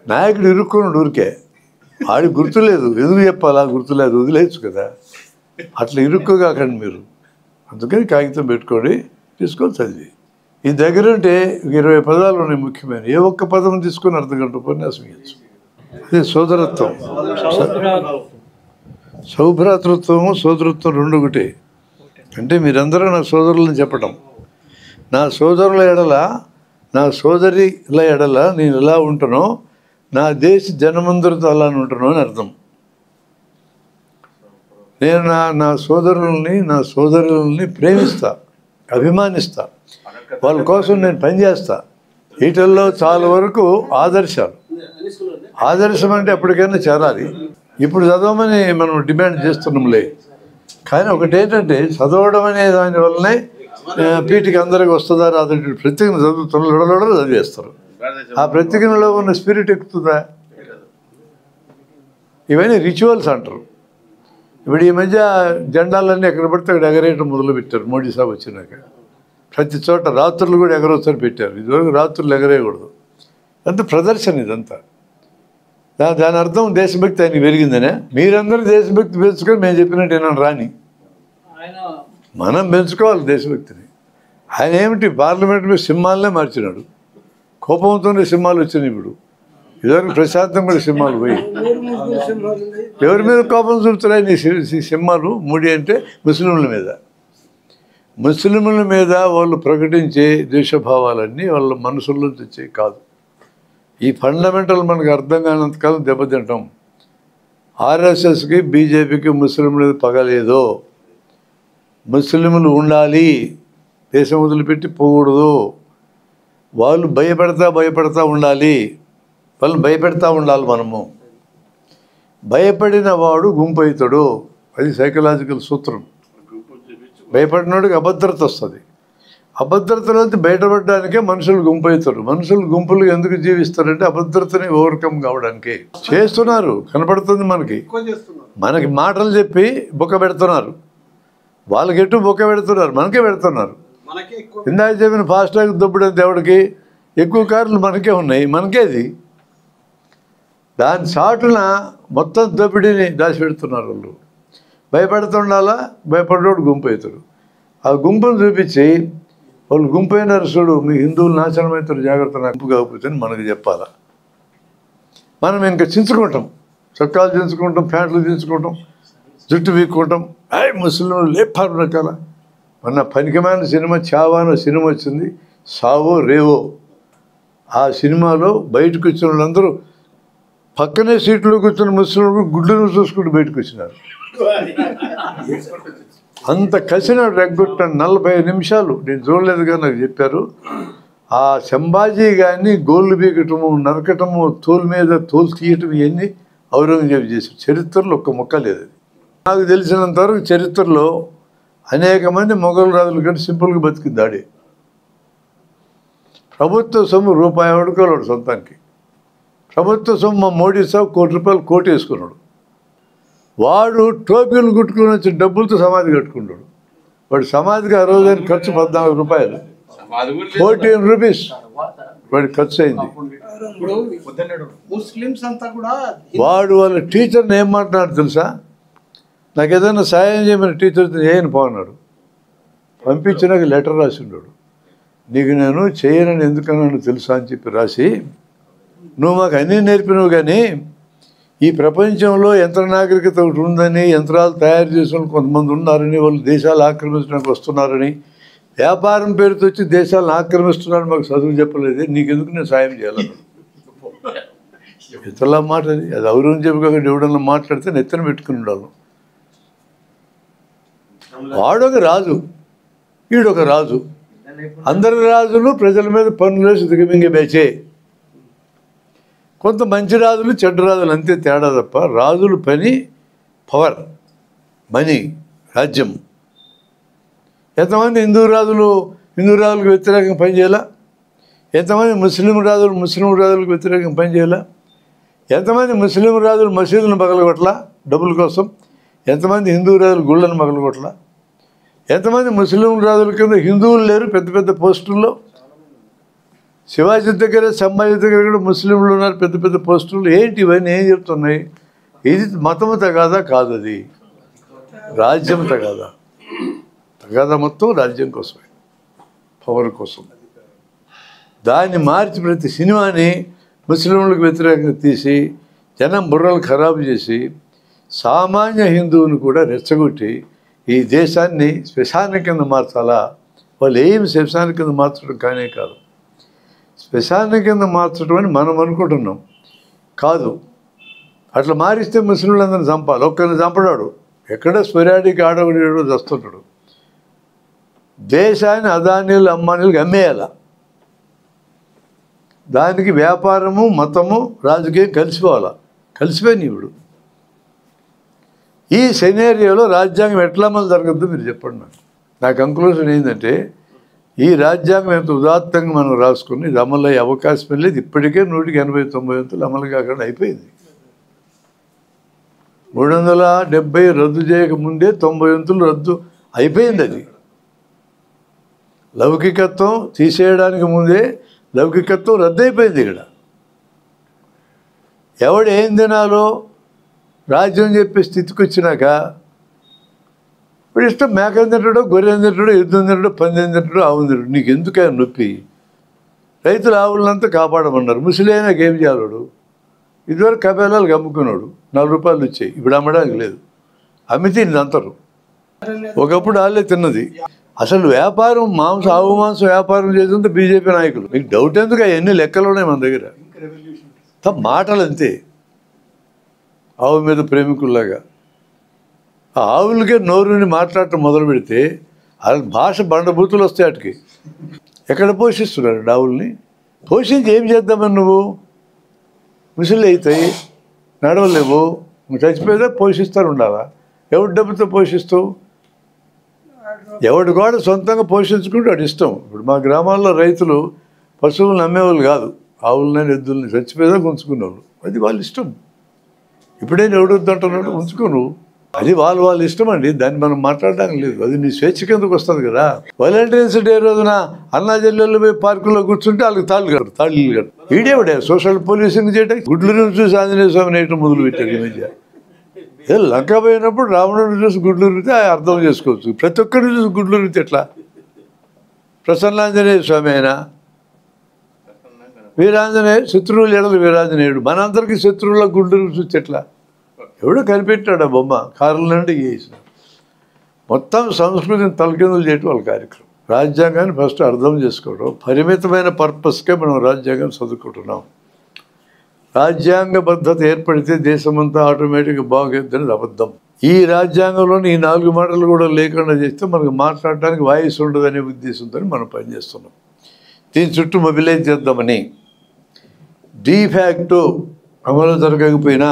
నాయకుడు ఇరుక్కున్నాడు ఊరికే, ఆడికి గుర్తులేదు, ఎందుకు చెప్పాలా, గుర్తులేదు, వదిలేయచ్చు కదా. అట్లా ఇరుక్కుగాకండి మీరు. అందుకని కాగితం పెట్టుకోండి, తీసుకొని చదివి. ఈ దగ్గర ఉంటే 20 పదాలు ఉన్నాయి ముఖ్యమైన, ఏ ఒక్క పదం తీసుకొని అర్ధగంట ఉపన్యాసం ఇవ్వచ్చు. అదే సోదరత్వం, సౌభ్రాతృత్వము సోదరత్వం రెండు ఒకటే. అంటే మీరందరూ నా సోదరులని చెప్పటం, నా సోదరుల ఎడల, నా సోదరిల ఎడల నేను ఎలా ఉంటానో నా దేశ జనమందరితో అలా ఉంటాను అని అర్థం. నేను నా సోదరుల్ని, నా సోదరుల్ని ప్రేమిస్తా, అభిమానిస్తా, వాళ్ళ కోసం నేను పనిచేస్తా. వీటిల్లో చాలా వరకు ఆదర్శాలు. ఆదర్శం అంటే ఎప్పటికైనా చేరాలి. ఇప్పుడు చదవమని మనం డిమాండ్ చేస్తున్నాంలే, కానీ ఒకటి ఏంటంటే చదవడం అనే దాని వల్లనే పీటికి అందరికి వస్తుందా రాదంటే ప్రత్యేకం చదువుతున్న చదివేస్తారు. ఆ ప్రత్యేకంలో ఉన్న స్పిరిట్ ఎక్కుతుందా? ఇవన్నీ రిచువల్స్ అంటారు. ఇప్పుడు ఈ మధ్య జెండాలన్నీ ఎక్కడ పడితే అక్కడ ఎగరేయటం మొదలుపెట్టారు మోడీ సాబ్ వచ్చినాక. ప్రతి చోట రాత్రులు కూడా ఎగరొచ్చని పెట్టారు. ఇదివరకు రాత్రులు ఎగరేయకూడదు. అంత ప్రదర్శన ఇదంతా. దాని అర్థం దేశభక్తి ఆయనకి పెరిగిందనే. మీరందరూ దేశభక్తి పెంచుకొని మేము చెప్పినట్టు ఏమన్నా రాని, మనం పెంచుకోవాలి దేశభక్తిని. ఆయన ఏమిటి పార్లమెంట్ మీద సింహాలనే మార్చినాడు. కోపంతోనే సింహాలు వచ్చినాయి. ఇప్పుడు ఇదివరకు ప్రశాంతం కూడా సింహాలు పోయి, ఎవరి మీద కోపం చూపుతున్నాయి నీ సింహాలు? మోడీ అంటే ముస్లింల మీద. ముస్లింల మీద వాళ్ళు ప్రకటించే ద్వేషభావాలన్నీ వాళ్ళ మనసుల్లో తెచ్చే కాదు. ఈ ఫండమెంటల్ మనకు అర్థం కానంతకాలం దెబ్బతింటాం. ఆర్ఎస్ఎస్కి, బీజేపీకి ముస్లింల మీద పగలేదు. ముస్లింలు ఉండాలి, దేశం వదిలిపెట్టి పోకూడదు. వాళ్ళు భయపడతా ఉండాలి, వాళ్ళు భయపెడతా ఉండాలి. మనము భయపడిన వాడు గుంపు అవుతాడు. అది సైకలాజికల్ సూత్రం. భయపడినోడికి అభద్రత వస్తుంది. అభద్రతలోంచి బయటపడడానికే మనుషులు గుంపు అవుతారు. మనుషులు గుంపులు ఎందుకు జీవిస్తారంటే అభద్రతని ఓవర్కమ్ కావడానికి చేస్తున్నారు. కనపడుతుంది మనకి మాటలు చెప్పి బొక్క పెడుతున్నారు. వాళ్ళకి ఎటు బొక్క పెడుతున్నారు, మనకే పెడుతున్నారు. ఇందాక చెప్పిన ఫాస్టాగ్ దొబ్బుడే దేవుడికి ఎక్కువ కార్లు మనకే ఉన్నాయి, మనకేది. దాని చాటున మొత్తం దోపిడీని దాచిపెడుతున్నారు వాళ్ళు. భయపడుతుండాలా, భయపడ్డోడు గుంపు అవుతాడు. ఆ గుంపును చూపించి వాళ్ళు గుంపు అయినారు చూడు, మీ హిందువులు నాశనం అవుతారు, జాగ్రత్త, గుంపు కాకపోతే మనకు చెప్పాలా. మనం ఇంకా చించుకుంటాం, చొక్కాలు చించుకుంటాం, ప్యాంట్లు చించుకుంటాం, జుట్టు వీక్కుంటాం. ముస్లింలు లేపారు రకాల. మొన్న పనికిమాలిన సినిమా చావానో సినిమా వచ్చింది, సావో రేవో. ఆ సినిమాలో బయటకు వచ్చిన వాళ్ళందరూ పక్కనే సీట్లో కూర్చున్న ముస్లింలు గుడ్లను చూసుకుంటూ బయటకు వచ్చినారు. అంత కసినాడు రెగ్గొట్టాను. 40 నిమిషాలు నేను చూడలేదుగా, నాకు చెప్పారు. ఆ సంభాజీ గారిని గోళ్ళు బీకటము, నరకటము, తోలు మీద తోలు తీయటం, ఇవన్నీ ఔరంగజేబు చేశారు. చరిత్రలో ఒక్క మొక్క లేదు. నాకు తెలిసినంత వరకు చరిత్రలో అనేక మంది మొఘల్ రాజుల కంటే సింపుల్గా బతికింది ఆడే. ప్రభుత్వ సొమ్ము రూపాయి వాడుకోలేడు సొంతానికి. ప్రభుత్వ సొమ్ము మోడీ సాబ్ ₹1 కోటి కోటి వేసుకున్నాడు. వాడు టోపీలు కుట్టుకుని వచ్చి డబ్బులతో సమాధి కట్టుకుంటాడు. వాడు సమాధికి ఆ రోజైన ఖర్చు ₹14, ₹14 వాడి ఖర్చు అయింది. వాడు వాళ్ళ టీచర్ని ఏం మాట్లాడు తెలుసా, నాకు ఏదైనా సాయం చేయమని టీచర్తో చేయని పోన్నాడు. పంపించినాక లెటర్ రాసిండాడు, నీకు నేను చేయనని ఎందుకన్నాను తెలుసా అని చెప్పి రాసి, నువ్వు మాకు అన్నీ నేర్పినవు కానీ ఈ ప్రపంచంలో యంత్ర నాగరికత ఒకటి ఉందని, యంత్రాలు తయారు చేసిన కొంతమంది ఉన్నారని, వాళ్ళు దేశాలు ఆక్రమించడానికి వస్తున్నారని, వ్యాపారం పేరుతో వచ్చి దేశాలను ఆక్రమిస్తున్నారని మాకు చదువు చెప్పలేదు, నీకెందుకు నేను సాయం చేయాలను. ఇతరుల మాట అది ఔరంగజేబు ఎవడన్నా మాట్లాడితే నెత్తన పెట్టుకుని ఉండాలి. వాడొక రాజు, ఈడొక రాజు, అందరి రాజులు ప్రజల మీద పన్నులు వేసి దిగమింగే బేచే. కొంత మంచి రాజులు చెడ్డ రాజులు అంతే తేడా తప్ప, రాజులు పని పవర్, మనీ, రాజ్యం. ఎంతమంది హిందూ రాజులకు వ్యతిరేకంగా పనిచేయాలా? ఎంతమంది ముస్లిం రాజులకు వ్యతిరేకంగా పనిచేయాలా? ఎంతమంది ముస్లిం రాజులు మసీదులను పగలగొట్టలా డబ్బుల కోసం? ఎంతమంది హిందూ రాజులు గుళ్ళను పగలగొట్టలా? ఎంతమంది ముస్లిం రాజుల కింద హిందువులు లేరు పెద్ద పెద్ద పోస్టుల్లో? శివాజీ దగ్గర, సంభాజీ దగ్గర కూడా ముస్లింలు ఉన్నారు పెద్ద పెద్ద పోస్టులు. ఏంటి ఇవన్నీ ఏం చెప్తున్నాయి? ఇది మతము తగాదా కాదు, అది రాజ్యం తగాదా. తగాదా మొత్తం రాజ్యం కోసమే, పవర్ కోసం. దాన్ని మార్చి ప్రతి సినిమాని ముస్లింలకు వ్యతిరేకంగా తీసి జనం బుర్రలు ఖరాబు చేసి సామాన్య హిందువుని కూడా రెచ్చగొట్టి ఈ దేశాన్ని శ్మశానం కింద మార్చాలా? వాళ్ళు ఏమి శ్మశానం కింద మార్చడం కానే కాదు. శ్మశానం కింద మార్చడం అని మనం అనుకుంటున్నాం, కాదు. అట్లా మారిస్తే ముస్లింలందరినీ చంపాలి. ఒక్కరిని చంపడాడు, ఎక్కడ స్వరాడికి ఆడవాడు చస్తుంటాడు. దేశాన్ని అదానీలు అమ్మానీలకు అమ్మేయాల. దానికి వ్యాపారము, మతము, రాజకీయం కలిసిపోవాలా. కలిసిపోయింది. ఇప్పుడు ఈ సెనేరియోలో రాజ్యాంగం ఎట్లా అమలు జరగద్దు మీరు చెప్పండి. నా కంక్లూజన్ ఏంటంటే, ఈ రాజ్యాంగం ఎంత ఉదాత్తంగా మనం రాసుకుని ఇది అమలు అయ్యే అవకాశం లేదు. ఇప్పటికే 180-90 అమలు కాకుండా అయిపోయింది. 370 రద్దు చేయకముందే 90 రద్దు అయిపోయింది. అది లౌకికత్వం తీసేయడానికి ముందే లౌకికత్వం రద్దు అయిపోయింది. ఇక్కడ ఎవడు ఏం తినాలో రాజ్యం చెప్పే స్థితికి వచ్చినాక ఇప్పుడు ఇష్టం మేకని తింటాడో, గొర్రెని తింటాడో, ఎద్దుని తింటాడో, పందిని తింటాడో, ఆవుని తింటాడు. నీకు ఎందుకు నొప్పి? రైతుల ఆవులంతా కాపాడమన్నారు. ముసలినాక ఏం చేయాలడు? ఇదివరకు కబేలాలకు అమ్ముకున్నాడు, 4 రూపాయలు వచ్చాయి. ఇప్పుడు అమ్మడానికి లేదు, అమ్మితే అంటారు. ఒకప్పుడు వాళ్ళే తిన్నది. అసలు వ్యాపారం ఆవు మాంసం వ్యాపారం చేసేంత బీజేపీ నాయకులు. మీకు డౌట్ ఎందుకు? అవన్నీ లెక్కలు ఉన్నాయి మన దగ్గర. మాటలు అంతే, ఆవు మీద ప్రేమికుల్లాగా. ఆ ఆవులకే నోరుని మాట్లాడటం మొదలు పెడితే వాళ్ళ భాష బండబూతులు వస్తాయి. వాటికి ఎక్కడ పోషిస్తున్నారు ఆవుల్ని? పోషించి ఏం చేద్దామని నువ్వు? ముసలి అవుతాయి, నడవలేవు, చచ్చిపోయేదా పోషిస్తారు ఉండాలా? ఎవరి డబ్బుతో పోషిస్తావు? ఎవడు కూడా సొంతంగా పోషించుకుంటే వాడు ఇష్టం. ఇప్పుడు మా గ్రామాల్లో రైతులు పశువులను అమ్మేవాళ్ళు కాదు, ఆవులని ఎద్దుల్ని చచ్చిపోయేదా ఉంచుకునేవాళ్ళు. అది వాళ్ళ ఇష్టం. ఇప్పుడేం ఎవడొద్దంటున్నాడు? ఉంచుకోను, అది వాళ్ళ ఇష్టం అండి. దాన్ని మనం మాట్లాడడానికి లేదు. అది నీ స్వేచ్ఛ కిందకు వస్తుంది కదా. వాలంటీర్స్ డే రోజున అన్నా జిల్లాలో పోయి పార్కులో కూర్చుంటే వాళ్ళకి తాళ్ళు కట్టు. ఈడేవిడే సోషల్ పోలీసింగ్ చేయడానికి గుడ్లు చూసి ఆంజనేయ స్వామి నేయటం మొదలు పెట్టారు. ఈ మధ్య లంక పోయినప్పుడు రావణుడు చూసి గుడ్లు రుతే అర్థం చేసుకోవచ్చు. ప్రతి ఒక్కరిని చూసి గుడ్లు రుతే ఎట్లా? ప్రసన్నాంజనేయ స్వామి అయినా, శత్రువులు ఎడలు వీరాంజనేయుడు, మనందరికీ శత్రువుల గుడ్లు చూసి ఎట్లా? ఎవడో కనిపెట్టాడు ఆ బొమ్మ, కారుల నుండి చేసిన. మొత్తం సంస్కృతిని తలకిందులు చేయటం వాళ్ళ కార్యక్రమం. రాజ్యాంగాన్ని ఫస్ట్ అర్థం చేసుకోవడం, పరిమితమైన పర్పస్కే మనం రాజ్యాంగాన్ని చదువుకుంటున్నాం. రాజ్యాంగబద్ధత ఏర్పడితే దేశమంతా ఆటోమేటిక్గా బాగుంటుందని అబద్ధం. ఈ రాజ్యాంగంలోని ఈ 4 మాటలు కూడా లేకుండా చేస్తే మనకు మాట్లాడడానికి వాయిస్ ఉండదనే ఉద్దేశంతో మనం పనిచేస్తున్నాం. దీని చుట్టూ మొబిలైజ్ చేద్దామని. డీఫ్యాక్టో అమలు జరగకపోయినా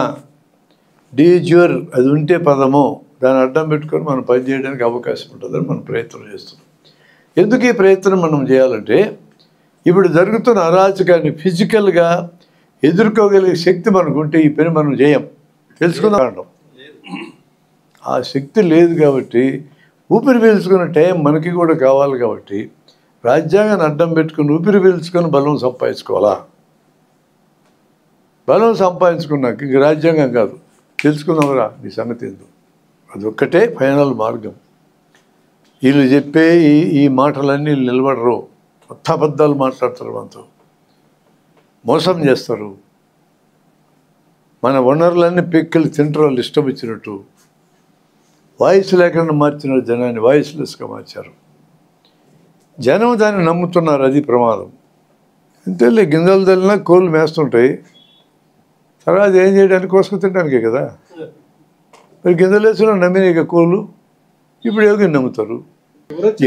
డీజ్యూర్ అది ఉంటే పదము, దాన్ని అడ్డం పెట్టుకొని మనం పనిచేయడానికి అవకాశం ఉంటుందని మనం ప్రయత్నం చేస్తున్నాం. ఎందుకు ఈ ప్రయత్నం మనం చేయాలంటే, ఇప్పుడు జరుగుతున్న అరాచకాన్ని ఫిజికల్గా ఎదుర్కోగలిగే శక్తి మనకు ఉంటే ఈ పని మనం చేయం. తెలుసుకుందాం. ఆ శక్తి లేదు కాబట్టి, ఊపిరి పీల్చుకున్న టైం మనకి కూడా కావాలి కాబట్టి రాజ్యాంగాన్ని అడ్డం పెట్టుకుని ఊపిరి పీల్చుకొని బలం సంపాదించుకోవాలా. బలం సంపాదించుకున్నాక ఇంక రాజ్యాంగం కాదు, తెలుసుకుందాంరా నీ సంగతి ఏందో. అదొక్కటే ఫైనల్ మార్గం. వీళ్ళు చెప్పే ఈ మాటలన్నీ నిలబడరు. కొత్త అబద్ధాలు మాట్లాడతారు, మనతో మోసం చేస్తారు, మన వనరులన్నీ పిక్కలు తింటారు, వాళ్ళు ఇష్టం వచ్చినట్టు. వాయిస్ లేకుండా మార్చిన జనాన్ని వాయిస్లెస్గా మార్చారు. జనం దాన్ని నమ్ముతున్నారు, అది ప్రమాదం. అంతేలే, గింజలు తల్లినా కోళ్ళు మేస్తుంటాయి, తర్వాత ఏం చేయడానికి కోసుకు తినడానికే కదా. మరి గింజలు వేసినా నమ్మినాయి కోళ్ళు, ఇప్పుడు ఎవరికి నమ్ముతారు?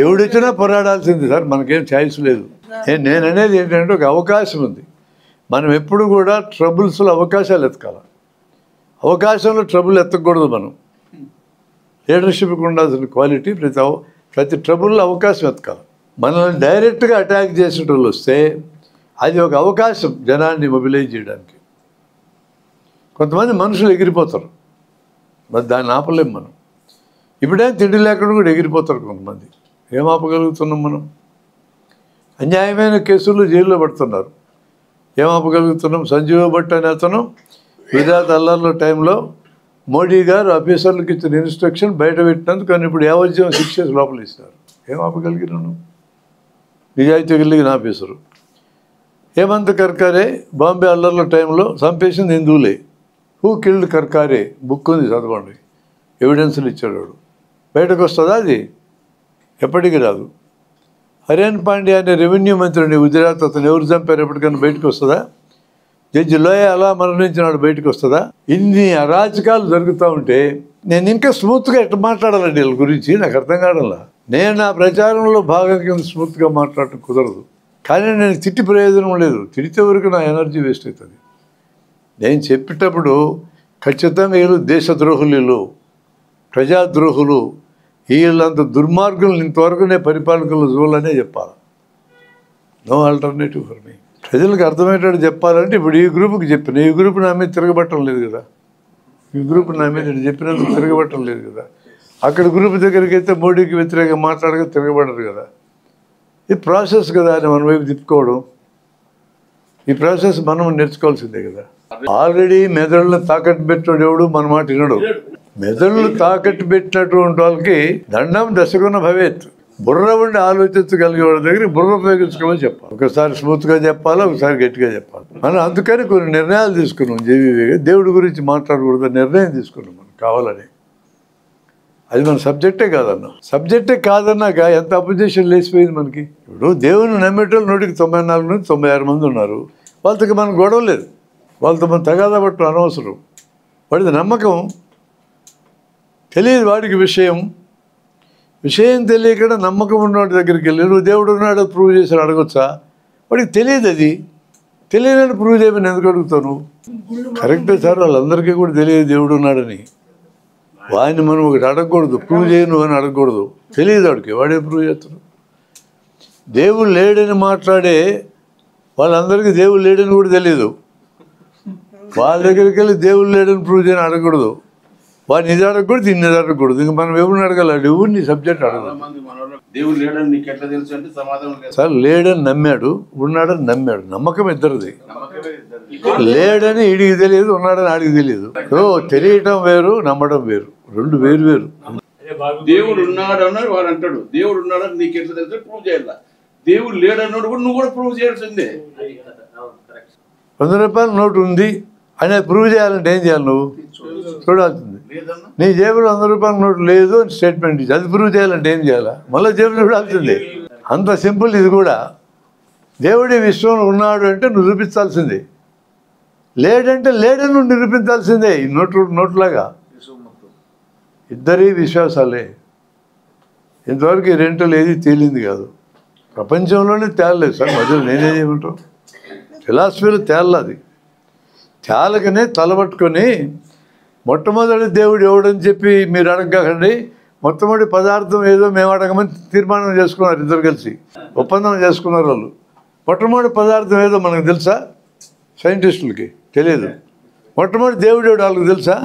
ఎవడొచ్చినా పోరాడాల్సింది సార్, మనకేం ఛాయిస్ లేదు. నేను అనేది ఏంటంటే ఒక అవకాశం ఉంది. మనం ఎప్పుడు కూడా ట్రబుల్స్లో అవకాశాలు ఎతకాలి, అవకాశంలో ట్రబుల్ ఎత్తకూడదు. మనం లీడర్షిప్కి ఉండాల్సిన క్వాలిటీ ప్రతి ట్రబుల్లో అవకాశం ఎతకాలి. మనల్ని డైరెక్ట్గా అటాక్ చేసిన వాళ్ళు వస్తే అది ఒక అవకాశం జనాన్ని మొబిలైజ్ చేయడానికి. కొంతమంది మనుషులు ఎగిరిపోతారు, మరి దాన్ని ఆపలేం మనం. ఇప్పుడే తిండి లేకుండా కూడా ఎగిరిపోతారు కొంతమంది. ఏం ఆపగలుగుతున్నాం మనం? అన్యాయమైన కేసులు జైల్లో పడుతున్నారు, ఏం ఆపగలుగుతున్నాం? సంజీవ భట్ అనే అతను గుజరాత్ అల్లర్ల టైంలో మోడీ గారు ఆఫీసర్లకు ఇచ్చిన ఇన్స్ట్రక్షన్ బయట పెట్టినందుకు కానీ ఇప్పుడు యావజ్యం శిక్ష లోపల ఇస్తారు. ఏం ఆపగలిగినాను? నిజాయితీ కలిగిన ఆఫీసరు. హేమంత్ కర్కారే బాంబే అల్లర్ల టైంలో చంపేసింది హిందువులే. హూ కిల్డ్ కర్కారే బుక్ ఉంది, చదవండి, ఎవిడెన్స్లు ఇచ్చాడు వాడు. బయటకు వస్తుందా? అది ఎప్పటికీ రాదు. హరేన్ పాండ్యా అనే రెవెన్యూ మంత్రిని గుజరాత్, అతను ఎవరు చంపారు ఎప్పటికైనా బయటకు వస్తుందా? జడ్జి లోయ అలా మరణించినాడు, బయటకు వస్తుందా? ఇన్ని అరాచకాలు జరుగుతూ ఉంటే నేను ఇంకా స్మూత్గా ఎట్లా మాట్లాడాలండి వీళ్ళ గురించి? నాకు అర్థం కావడంలా. నేను నా ప్రచారంలో భాగం కింద స్మూత్గా మాట్లాడటం కుదరదు, కానీ నేను తిట్టి ప్రయోజనం లేదు. తిడితే వరకు నా ఎనర్జీ వేస్ట్ అవుతుంది. నేను చెప్పేటప్పుడు ఖచ్చితంగా వీళ్ళు దేశద్రోహులు, ప్రజాద్రోహులు, వీళ్ళంత దుర్మార్గులు ఇంతవరకునే పరిపాలకులు చూడాలనే చెప్పాలి. No alternative for me. ప్రజలకు అర్థమయ్యేటట్టు చెప్పాలంటే ఇప్పుడు ఈ గ్రూప్కి చెప్పిన, ఈ గ్రూప్ నా మీద తిరగబట్టం లేదు కదా, ఈ గ్రూప్ నా మీద నేను చెప్పినందుకు తిరగబట్టం లేదు కదా. అక్కడ గ్రూప్ దగ్గరికి అయితే మోడీకి వ్యతిరేకంగా మాట్లాడక తిరగబడరు కదా. ఈ ప్రాసెస్ కదా అని మన వైపు తిప్పుకోవడం, ఈ ప్రాసెస్ మనం నేర్చుకోవాల్సిందే కదా. ఆల్రెడీ మెదడులను తాకట్టు పెట్టాడు ఎవడు మన మాట వినడు. మెదడులు తాకట్టు పెట్టినటువంటి వాళ్ళకి దండం దశగుణ భవేత్. బుర్ర ఉండి ఆలోచించగలిగే వాళ్ళ దగ్గర బుర్ర ఉపయోగించుకోమని చెప్పాలి. ఒకసారి స్మూత్గా చెప్పాలి, ఒకసారి గట్టిగా చెప్పాలి. మనం అందుకని కొన్ని నిర్ణయాలు తీసుకున్నాం. జేవీవీగా దేవుడి గురించి మాట్లాడకూడదు నిర్ణయం తీసుకున్నాం మనం కావాలని. అది మన సబ్జెక్టే కాదన్నా. సబ్జెక్టే కాదన్నాక ఎంత అపోజిషన్ లేచిపోయింది మనకి. ఇప్పుడు దేవుని నమ్మేటోళ్ళు 194 నుంచి 96 మంది ఉన్నారు. వాళ్ళకి మనకు గొడవ లేదు, వాళ్ళతో మనం తగాదా పట్టు అనవసరం. వాడిది నమ్మకం తెలియదు, వాడికి విషయం తెలియకుండా నమ్మకం ఉన్నవాడి దగ్గరికి వెళ్ళి నువ్వు దేవుడు ఉన్నాడు ప్రూవ్ చేసి అడగొచ్చా? వాడికి తెలియదు. అది తెలియనని ప్రూవ్ చేయమని ఎందుకు అడుగుతాను? కరెక్టే సార్, వాళ్ళందరికీ కూడా తెలియదు దేవుడు ఉన్నాడని. వాడిని మనం ఒకటి అడగకూడదు, ప్రూవ్ చేయను అని అడగకూడదు. తెలియదు వాడికి, వాడే ప్రూవ్ చేస్తాడు. దేవుడు లేడని మాట్లాడే వాళ్ళందరికీ దేవుడు లేడని కూడా తెలియదు. వాళ్ళ దగ్గరికి వెళ్ళి దేవుడు లేడని ప్రూవ్ చేయని అడగకూడదు. వాడిని ఇది అడగకూడదు, దీన్ని ఇది అడగకూడదు. ఇంక మనం ఎవరిని అడగాలి? ఎవరిని సబ్జెక్ట్ అడగదు. సార్ లేడని నమ్మాడు, ఉన్నాడని నమ్మాడు. నమ్మకం ఇద్దరిది. లేడని ఈడికి తెలియదు, ఉన్నాడని ఆడికి తెలియదు. తెలియటం వేరు, నమ్మడం వేరు, రెండు వేరు వేరు. దేవుడు ఉన్నాడు అన్నాడు వాడు అంటాడు, దేవుడు ఉన్నాడని నీకు ఎట్లా తెలుసు? ప్రూవ్ చేయాలి. దేవుడు లేడన్నాడు కూడా నువ్వు కూడా ప్రూవ్ చేయాల్సిందే. 100 రూపాయల నోటు ఉంది అనేది ప్రూవ్ చేయాలంటే ఏం చేయాలి? నువ్వు చూడాల్సింది. నీ జేబులో 100 రూపాయల నోటు లేదు అని స్టేట్మెంట్ ఇచ్చి అది ప్రూవ్ చేయాలంటే ఏం చేయాలా? మళ్ళీ జేబులో చూడాల్సిందే. అంత సింపుల్. ఇది కూడా దేవుడి విశ్వంలో ఉన్నాడు అంటే నువ్వు చూపించాల్సిందే, లేడంటే లేడని నువ్వు నిరూపించాల్సిందే. ఈ నోట్లాగా ఇద్దరి విశ్వాసాలే. ఇంతవరకు ఈ రెంటలు ఏది తేలింది కాదు, ప్రపంచంలోనే తేలలేదు సార్. మధ్యలో నేనే చేయమంటావు? ఫిలాసఫీలో తేలది. తేలకనే తలబట్టుకొని మొట్టమొదటి దేవుడు ఎవడని చెప్పి మీరు అడగకండి, మొట్టమొదటి పదార్థం ఏదో మేము అడగమని తీర్మానం చేసుకున్నారు. ఇద్దరు కలిసి ఒప్పందం చేసుకున్నారు వాళ్ళు. మొట్టమొదటి పదార్థం ఏదో మనకు తెలుసా? సైంటిస్టులకి తెలియదు. మొట్టమొదటి దేవుడు ఎవడు వాళ్ళకి తెలుసా?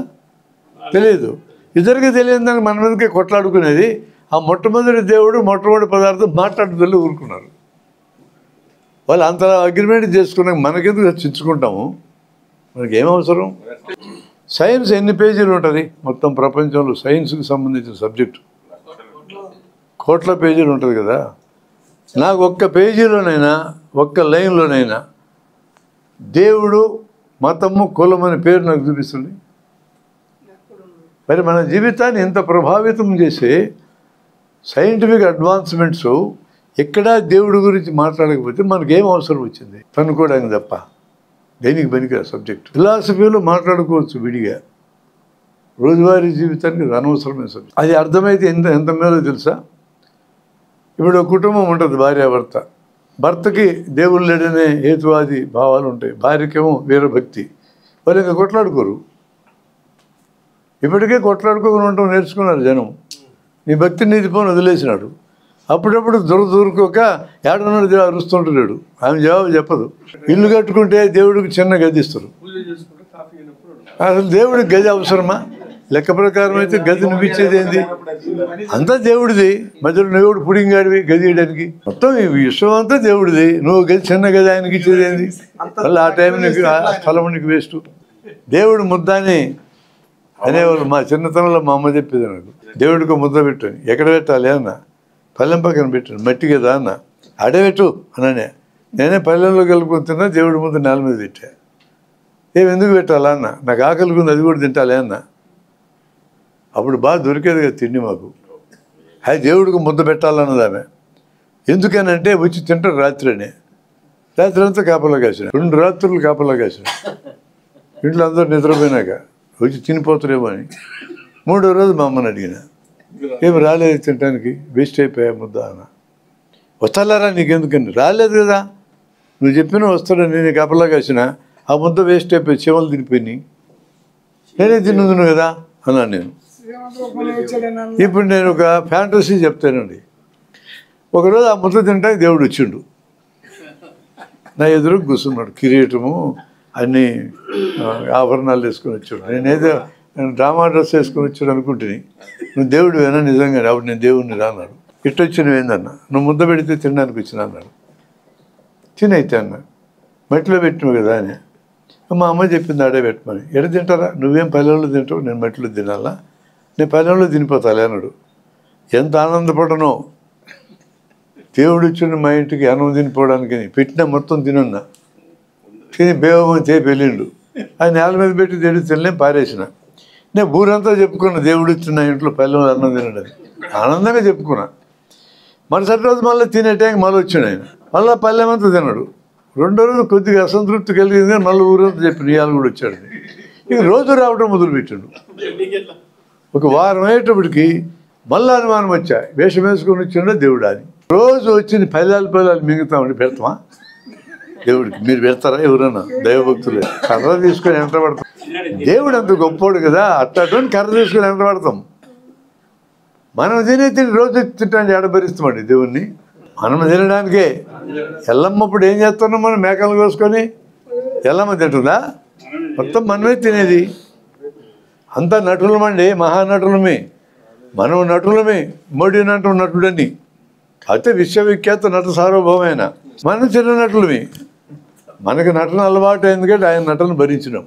తెలియదు. ఇద్దరికి తెలియదు దానికి మన మీదకే కొట్లాడుకునేది. ఆ మొట్టమొదటి దేవుడు మొట్టమొదటి పదార్థం మాట్లాడుతూ ఊరుకున్నారు. వాళ్ళు అంత అగ్రిమెంట్ చేసుకున్నాక మనకెందుకు చర్చించుకుంటాము? మనకి ఏం అవసరం? సైన్స్ ఎన్ని పేజీలు ఉంటుంది మొత్తం ప్రపంచంలో? సైన్స్కి సంబంధించిన సబ్జెక్టు కోట్ల పేజీలు ఉంటుంది కదా. నాకు ఒక్క పేజీలోనైనా ఒక్క లైన్లోనైనా దేవుడు మతము కులం అనే పేరు నాకు చూపిస్తుంది. మరి మన జీవితాన్ని ఎంత ప్రభావితం చేసే సైంటిఫిక్ అడ్వాన్స్మెంట్స్ ఎక్కడా దేవుడి గురించి మాట్లాడకపోతే మనకేం అవసరం వచ్చింది? పనుకోవడానికి తప్ప దేనికి పనికిరా సబ్జెక్ట్. ఫిలాసఫీలో మాట్లాడుకోవచ్చు విడిగా, రోజువారీ జీవితానికి అది అనవసరమైన సబ్జెక్ట్. అది అర్థమైతే ఎంత మేలో తెలుసా? ఇప్పుడు ఒక కుటుంబం ఉంటుంది, భార్యాభర్త. భర్తకి దేవుడు లేడనే హేతువాది భావాలు ఉంటాయి, భార్యకేమో వీరభక్తి. వాళ్ళు ఇంకా కొట్లాడుకోరు. ఇప్పటికే కొట్లాడుకోకుండా ఉండటం నేర్చుకున్నారు జనం. నీ భక్తి నీతి పోని వదిలేసినాడు. అప్పుడప్పుడు దూరుకోక ఏడన్నాడు అరుస్తుంటాడు. ఆమె జవాబు చెప్పదు. ఇల్లు కట్టుకుంటే దేవుడికి చిన్న గది ఇస్తారు. అసలు దేవుడికి గది అవసరమా? లెక్క ప్రకారం అయితే గది నువ్విచ్చేది ఏంది? అంతా దేవుడిది. మధ్యలో దేవుడు పుడింగాడివి గది ఇవ్వడానికి. మొత్తం ఈ విశ్వం అంతా దేవుడిది. నువ్వు గది చిన్న గది ఆయనకి ఇచ్చేది ఏంది? మళ్ళీ ఆ టైం నీకు ఆ స్థలం నీకు వేస్ట్. దేవుడు ముద్దని అనేవాళ్ళు. మా చిన్నతనంలో మా అమ్మ చెప్పేది నాకు, దేవుడికి ముద్ద పెట్టని. ఎక్కడ పెట్టాలి అన్న? పల్లెం పక్కన పెట్టాను. మట్టి కదా అన్న, అడబెట్టు అన్ననే. నేనే పల్లెంలో కలుపుకొని తిన్నా, దేవుడి ముద్ద నేల మీద పెట్టా. ఎందుకు పెట్టాలా అన్న? నాకు ఆకలికి ఉంది, అది కూడా తింటాలే అన్న. అప్పుడు బాగా దొరికేది కదా తిండి మాకు. అది దేవుడికి ముద్ద పెట్టాలన్నది ఆమె. ఎందుకనంటే వచ్చి తింటారు రాత్రినే. రాత్రి అంతా కాపలా కాసిన, 2 రాత్రులు కాపలా కాసిన. ఇంట్లో అందరూ నిద్రపోయినాక వచ్చి తినిపోతారేమో అని. 3వ రోజు మా అమ్మని అడిగిన, ఏమి రాలేదు తినడానికి, వేస్ట్ అయిపోయా ముద్ద అన్న. వస్తాలారా నీకెందుకని? రాలేదు కదా, నువ్వు చెప్పినా వస్తాడని నేను కాపలా కాసిన. ఆ ముద్ద వేస్ట్ అయిపోయి చెవులు తినిపోయినాయి, నేనే తిన్నుదును కదా అన్నాను నేను. ఇప్పుడు నేను ఒక ఫ్యాంటసీ చెప్తానండి. ఒకరోజు ఆ ముద్ద తింటానికి దేవుడు వచ్చిండు, నా ఎదురు కూర్చున్నాడు. కిరీటము అన్ని ఆభరణాలు వేసుకొని వచ్చాడు. నేనేదో డ్రామా డ్రెస్ వేసుకొని వచ్చాడు అనుకుంటుని. నువ్వు దేవుడు వేనా నిజంగా? అప్పుడు నేను దేవుడిని రాన్నాడు. ఇట్టొచ్చినవి ఏందన్నా? నువ్వు ముద్ద పెడితే తినడానికి వచ్చిన అన్నాడు. తినైతే అన్న, మట్టిలో పెట్టినావు కదా అని. మా అమ్మ చెప్పింది ఆడే పెట్టమని. ఎడ తింటారా? నువ్వేం పల్లెల్లో తింటావు, నేను మట్టిలో తినాలా? నేను పల్లెల్లో తినిపోతాలే అన్నాడు. ఎంత ఆనందపడనో. దేవుడు ఇచ్చిన మా ఇంటికి అన్నం తినిపోవడానికి పెట్టిన మొత్తం తినున్నా. తిని బేవమని తేపి వెళ్ళిండు. అది నేల మీద పెట్టి దేవుడు తినలేం, పారేసిన. నేను ఊరంతా చెప్పుకున్నా, దేవుడు ఇచ్చిన ఇంట్లో పల్లెల్లో అన్నం తినడని ఆనందంగా చెప్పుకున్నా. మరుసటి రోజు మళ్ళీ తినే టైంకి మళ్ళీ వచ్చాడు ఆయన. మళ్ళీ పల్లెమంతా తిన్నాడు. 2వ రోజు కొద్దిగా అసంతృప్తి కలిగింది, మళ్ళీ ఊరంతా చెప్పి ఇవాళ కూడా వచ్చాడు. ఇక రోజు రావడం మొదలుపెట్టాడు. ఒక వారం అయ్యేటప్పటికి మళ్ళీ అనుమానం వచ్చా, వేషం వేసుకొని వచ్చిండో దేవుడు అని. రోజు వచ్చింది పల్లెలు మింగుతామని పెడతామా దేవుడికి? మీరు పెడతారా ఎవరన్నా? దైవభక్తులే. కర్ర తీసుకొని ఎంత పడతాం? దేవుడు అంత గొప్పోడు కదా, అట్టని కర్ర తీసుకొని ఎంత పడతాం? మనం తిని రోజు తింటానికి ఆడబరిస్తామండి దేవుణ్ణి. మనం తినడానికే. ఎల్లమ్మప్పుడు ఏం చేస్తున్నాం మనం? మేకలు కోసుకొని ఎల్లమ్మ తింటుందా? మొత్తం మనమే తినేది. అంతా నటులమండి, మహానటులమే. మనం నటులమే. మోడీ నటుడని అయితే విశ్వవిఖ్యాత నట సార్వభౌమైన. మనం చిన్న నటులమే. మనకు నటన అలవాటు ఎందుకంటే ఆయన నటన భరించినాం.